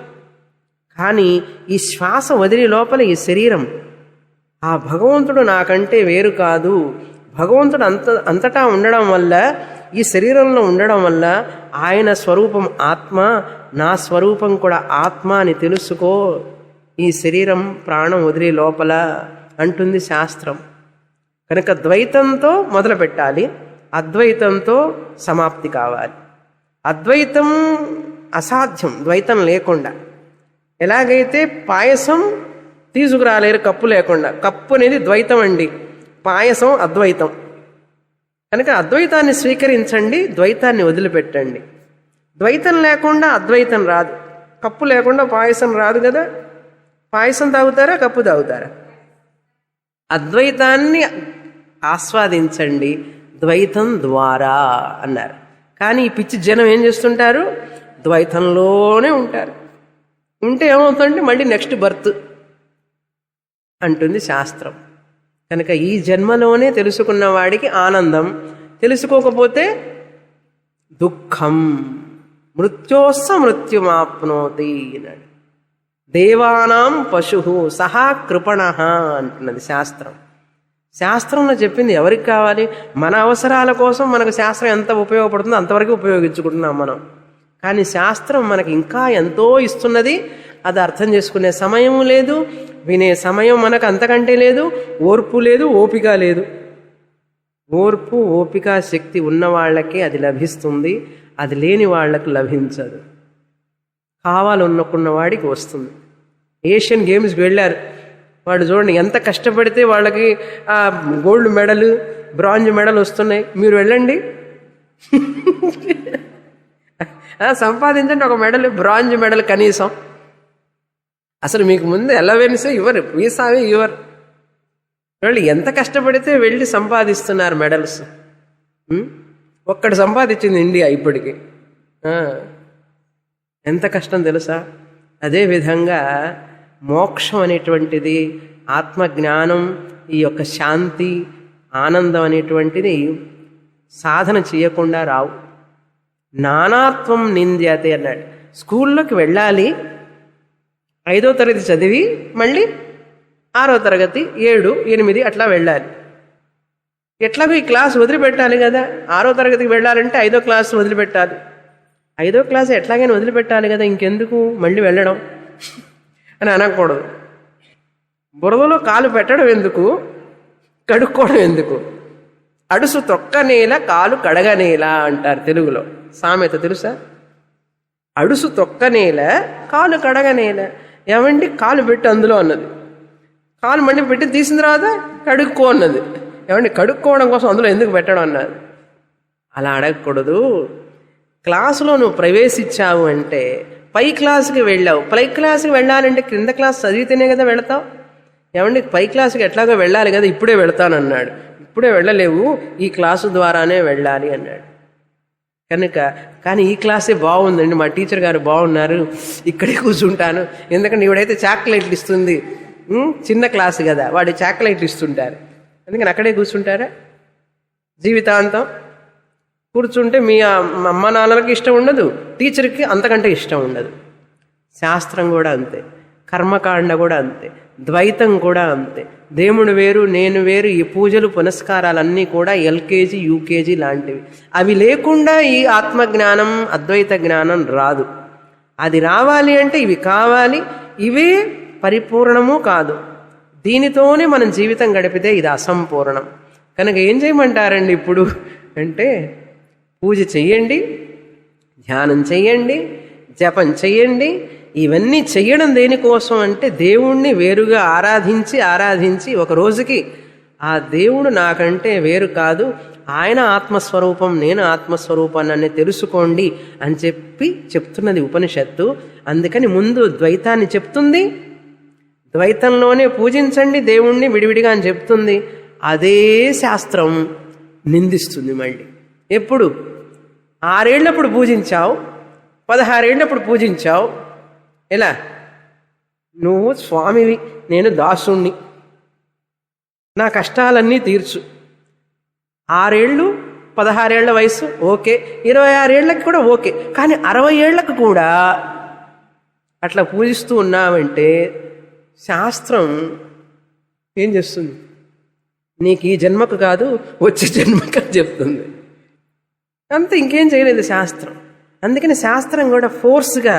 కానీ ఈ శ్వాస వదిలి లోపల ఈ శరీరం, ఆ భగవంతుడు నాకంటే వేరు కాదు, భగవంతుడు అంతటా ఉండడం వల్ల, ఈ శరీరంలో ఉండడం వల్ల ఆయన స్వరూపం ఆత్మ, నా స్వరూపం కూడా ఆత్మ అని తెలుసుకో, ఈ శరీరం ప్రాణం వదిలి లోపల అంటుంది శాస్త్రం. కనుక ద్వైతంతో మొదలు పెట్టాలి, అద్వైతంతో సమాప్తి కావాలి. అద్వైతం అసాధ్యం ద్వైతం లేకుండా. ఎలాగైతే పాయసం తీసుకురాలేరు కప్పు లేకుండా, కప్పు అనేది ద్వైతం అండి, పాయసం అద్వైతం. కనుక అద్వైతాన్ని స్వీకరించండి, ద్వైతాన్ని వదిలిపెట్టండి. ద్వైతం లేకుండా అద్వైతం రాదు. కప్పు లేకుండా పాయసం రాదు కదా. పాయసం తాగుతారా, కప్పు తాగుతారా? అద్వైతాన్ని ఆస్వాదించండి ద్వైతం ద్వారా అన్నారు. కానీ ఈ పిచ్చి జనం ఏం చేస్తుంటారు? ద్వైతంలోనే ఉంటారు. ఉంటే ఏమవుతుందంటే మళ్ళీ నెక్స్ట్ బర్త్ అంటుంది శాస్త్రం. కనుక ఈ జన్మలోనే తెలుసుకున్న వాడికి ఆనందం, తెలుసుకోకపోతే దుఃఖం. మృత్యోస్స మృత్యుమాప్నోతి అన్నాడు. దేవానాం పశు సహా కృపణ అంటున్నది శాస్త్రం. శాస్త్రంలో చెప్పింది ఎవరికి కావాలి? మన అవసరాల కోసం మనకు శాస్త్రం ఎంత ఉపయోగపడుతుందో అంతవరకు ఉపయోగించుకుంటున్నాం మనం. కానీ శాస్త్రం మనకి ఇంకా ఎంతో ఇస్తున్నది. అది అర్థం చేసుకునే సమయము లేదు, వినే సమయం మనకు అంతకంటే లేదు, ఓర్పు లేదు, ఓపిక లేదు. ఓర్పు ఓపిక శక్తి ఉన్న వాళ్ళకే అది లభిస్తుంది, అది లేని వాళ్లకు లభించదు. కావాలనుకున్న వాడికి వస్తుంది. ఏషియన్ గేమ్స్కి వెళ్ళారు వాడు, చూడండి ఎంత కష్టపడితే వాళ్ళకి గోల్డ్ మెడల్ బ్రాంజ్ మెడల్ వస్తున్నాయి. మీరు వెళ్ళండి సంపాదించండి ఒక మెడల్, బ్రాంజ్ మెడల్ కనీసం. అసలు మీకు ముందు అలవెన్సే ఇవ్వరు, వీసావే ఇవ్వరు. వాళ్ళు ఎంత కష్టపడితే వెళ్ళి సంపాదిస్తున్నారు మెడల్స్. ఒక్కడు సంపాదించింది ఇండియా ఇప్పటికి. ఎంత కష్టం తెలుసా? అదేవిధంగా మోక్షం అనేటువంటిది, ఆత్మజ్ఞానం, ఈ యొక్క శాంతి ఆనందం అనేటువంటిది సాధన చేయకుండా రావు. నానాత్వం నింద్యతే అన్నాడు. స్కూల్లోకి వెళ్ళాలి, 5వ తరగతి చదివి మళ్ళీ 6వ తరగతి 7, 8 అట్లా వెళ్ళాలి. ఎట్లాగో ఈ క్లాస్ వదిలిపెట్టాలి కదా. 6వ తరగతికి వెళ్ళాలంటే 5వ క్లాస్ వదిలిపెట్టాలి. 5వ క్లాస్ ఎట్లాగైనా వదిలిపెట్టాలి కదా, ఇంకెందుకు మళ్ళీ వెళ్ళడం అని అనకూడదు. బురదలో కాలు పెట్టడం ఎందుకు, కడుక్కోవడం ఎందుకు? అడుసు తొక్కనేల కాలు కడగనేలా అంటారు తెలుగులో సామెత, తెలుసా? అడుసు తొక్కనేల కాలు కడగనేల. ఏమండి కాలు పెట్టి అందులో అన్నది, కాలు మండి పెట్టి తీసిన తర్వాత కడుక్కో అన్నది. ఏమండి కడుక్కోవడం కోసం అందులో ఎందుకు పెట్టడం అన్నది. అలా అడగకూడదు. క్లాసులో నువ్వు ప్రవేశించావు అంటే పై క్లాసుకి వెళ్ళావు. పై క్లాసుకి వెళ్ళాలంటే క్రింద క్లాస్ చదివితేనే కదా వెళతావు. ఏమండి పై క్లాసుకి ఎట్లాగో వెళ్ళాలి కదా, ఇప్పుడే వెళతానన్నాడు. ఇప్పుడే వెళ్ళలేవు, ఈ క్లాసు ద్వారానే వెళ్ళాలి అన్నాడు. కానీ ఈ క్లాసే బాగుందండి, మా టీచర్ గారు బాగున్నారు, ఇక్కడే కూర్చుంటాను. ఎందుకంటే ఇవిడైతే చాక్లెట్లు ఇస్తుంది, చిన్న క్లాసు కదా, వాడు చాక్లెట్లు ఇస్తుంటారు, అందుకని అక్కడే కూర్చుంటారా? జీవితాంతం కూర్చుంటే మీ అమ్మ నాన్నలకి ఇష్టం ఉండదు, టీచర్కి అంతకంటే ఇష్టం ఉండదు. శాస్త్రం కూడా అంతే, కర్మకాండ కూడా అంతే, ద్వైతం కూడా అంతే. దేవుడు వేరు, నేను వేరు. ఈ పూజలు పునస్కారాలన్నీ కూడా ఎల్కేజీ యూకేజీ లాంటివి. అవి లేకుండా ఈ ఆత్మజ్ఞానం అద్వైత జ్ఞానం రాదు. అది రావాలి అంటే ఇవి కావాలి. ఇవే పరిపూర్ణము కాదు. దీనితోనే మనం జీవితం గడిపితే ఇది అసంపూర్ణం. కనుక ఏం చేయమంటారండి ఇప్పుడు అంటే, పూజ చెయ్యండి, ధ్యానం చెయ్యండి, జపం చెయ్యండి. ఇవన్నీ చెయ్యడం దేనికోసం అంటే దేవుణ్ణి వేరుగా ఆరాధించి ఒక రోజుకి ఆ దేవుడు నాకంటే వేరు కాదు, ఆయన ఆత్మస్వరూపం, నేను ఆత్మస్వరూపాన్ని తెలుసుకోండి అని చెప్తున్నది ఉపనిషత్తు. అందుకని ముందు ద్వైతాన్ని చెప్తుంది, ద్వైతంలోనే పూజించండి దేవుణ్ణి విడివిడిగా అని చెప్తుంది. అదే శాస్త్రం నిందిస్తుంది మళ్ళీ. ఎప్పుడు 6 ఏళ్ళప్పుడు పూజించావు, 16 ఏళ్ళప్పుడు పూజించావు. ఎలా? నువ్వు స్వామివి, నేను దాసుణ్ణి, నా కష్టాలన్నీ తీర్చు. 6 ఏళ్ళు 16 ఏళ్ల వయసు ఓకే, 26 ఏళ్ళకి కూడా ఓకే, కానీ 60 ఏళ్లకు కూడా అట్లా పూజిస్తూ ఉన్నావంటే శాస్త్రం ఏం చేస్తుంది? నీకు ఈ జన్మకు కాదు వచ్చే జన్మకు చెప్తుంది. అంతే, ఇంకేం చేయలేదు శాస్త్రం. అందుకని శాస్త్రం కూడా ఫోర్స్గా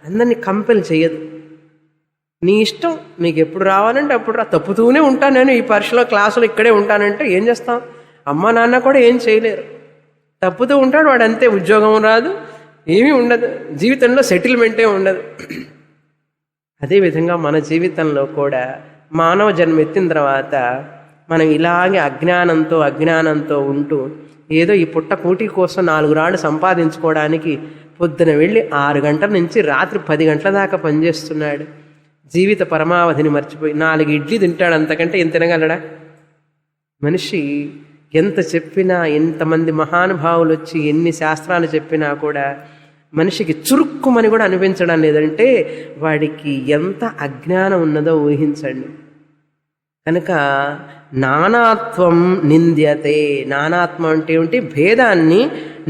అందరినీ కంపెల్ చేయదు. నీ ఇష్టం, నీకు ఎప్పుడు రావాలంటే అప్పుడు రా. తప్పుతూనే ఉంటాను నేను, ఈ పరీక్షలో క్లాసులో ఇక్కడే ఉంటానంటే ఏం చేస్తాం? అమ్మ నాన్న కూడా ఏం చేయలేరు. తప్పుతూ ఉంటాడు వాడు, అంతే. ఉద్యోగం రాదు, ఏమీ ఉండదు, జీవితంలో సెటిల్మెంటే ఉండదు. అదేవిధంగా మన జీవితంలో కూడా మానవ జన్మ ఎత్తిన తర్వాత మనం ఇలాగే అజ్ఞానంతో ఉంటూ ఏదో ఈ పుట్టకూటి కోసం 4 రాళ్ళు సంపాదించుకోవడానికి పొద్దున వెళ్ళి 6 గంటల నుంచి రాత్రి 10 గంటల దాకా పనిచేస్తున్నాడు. జీవిత పరమావధిని మర్చిపోయి 4 ఇడ్లీ తింటాడు, అంతకంటే ఏం తినగలడా మనిషి? ఎంత చెప్పినా, ఎంతమంది మహానుభావులు వచ్చి ఎన్ని శాస్త్రాలు చెప్పినా కూడా మనిషికి చురుక్కుమని కూడా అనిపించడం లేదంటే వాడికి ఎంత అజ్ఞానం ఉన్నదో ఊహించండి. కనుక నానాత్వం నింద్యతే. నానాత్వం అంటే ఏమిటి? భేదాన్ని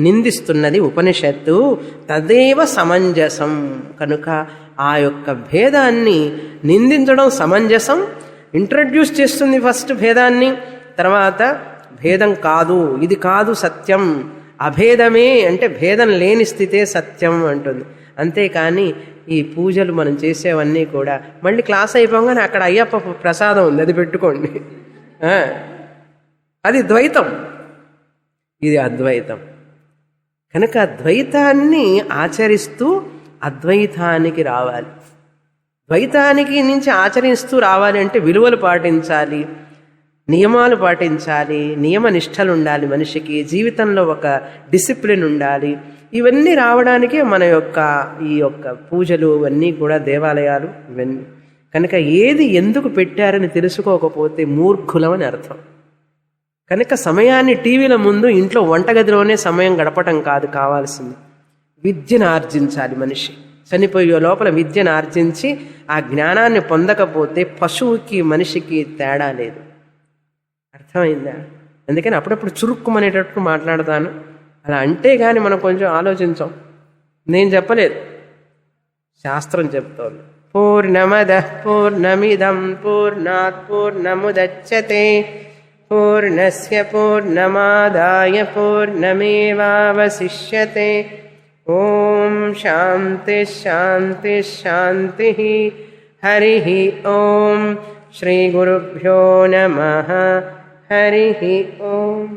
నిందిస్తున్నది ఉపనిషత్తు. తదేవ సమంజసం. కనుక ఆ యొక్క భేదాన్ని నిందించడం సమంజసం. ఇంట్రడ్యూస్ చేస్తుంది ఫస్ట్ భేదాన్ని, తర్వాత భేదం కాదు, ఇది కాదు సత్యం, అభేదమే అంటే భేదం లేని స్థితే సత్యం అంటుంది. అంతేకాని ఈ పూజలు మనం చేసేవన్నీ కూడా మళ్ళీ క్లాస్ అయిపోగానే అక్కడ అయ్యప్ప ప్రసాదం ఉంది, అది పెట్టుకోండి, అది ద్వైతం, ఇది అద్వైతం. కనుక ద్వైతాన్ని ఆచరిస్తూ అద్వైతానికి రావాలి. ద్వైతానికి నుంచి ఆచరిస్తూ రావాలి అంటే విలువలు పాటించాలి, నియమాలు పాటించాలి, నియమ నిష్టలు ఉండాలి, మనిషికి జీవితంలో ఒక డిసిప్లిన్ ఉండాలి. ఇవన్నీ రావడానికే మన యొక్క ఈ యొక్క పూజలు ఇవన్నీ కూడా, దేవాలయాలు ఇవన్నీ. కనుక ఏది ఎందుకు పెట్టారని తెలుసుకోకపోతే మూర్ఖులమని అర్థం. కనుక సమయాన్ని టీవీల ముందు, ఇంట్లో వంటగదిలోనే సమయం గడపటం కాదు కావాల్సింది. విద్యను ఆర్జించాలి మనిషి. చనిపోయే లోపల విద్యను ఆర్జించి ఆ జ్ఞానాన్ని పొందకపోతే పశువుకి మనిషికి తేడా లేదు. అర్థమైందా? అందుకని అప్పుడప్పుడు చురుక్కుమనేటట్టు మాట్లాడతాను. అలా అంటే కానీ మనం కొంచెం ఆలోచించాం. నేను చెప్పలేదు, శాస్త్రం చెప్తోంది. పూర్ణమదః పూర్ణమిదం పూర్ణాత్ పూర్ణముదచ్యతే పూర్ణస్య పూర్ణమాదాయ పూర్ణమేవావశిష్యతే. ఓం శాంతి శాంతి శాంతి. హరి ఓం. శ్రీ గురుభ్యో నమః. హరి ఓం.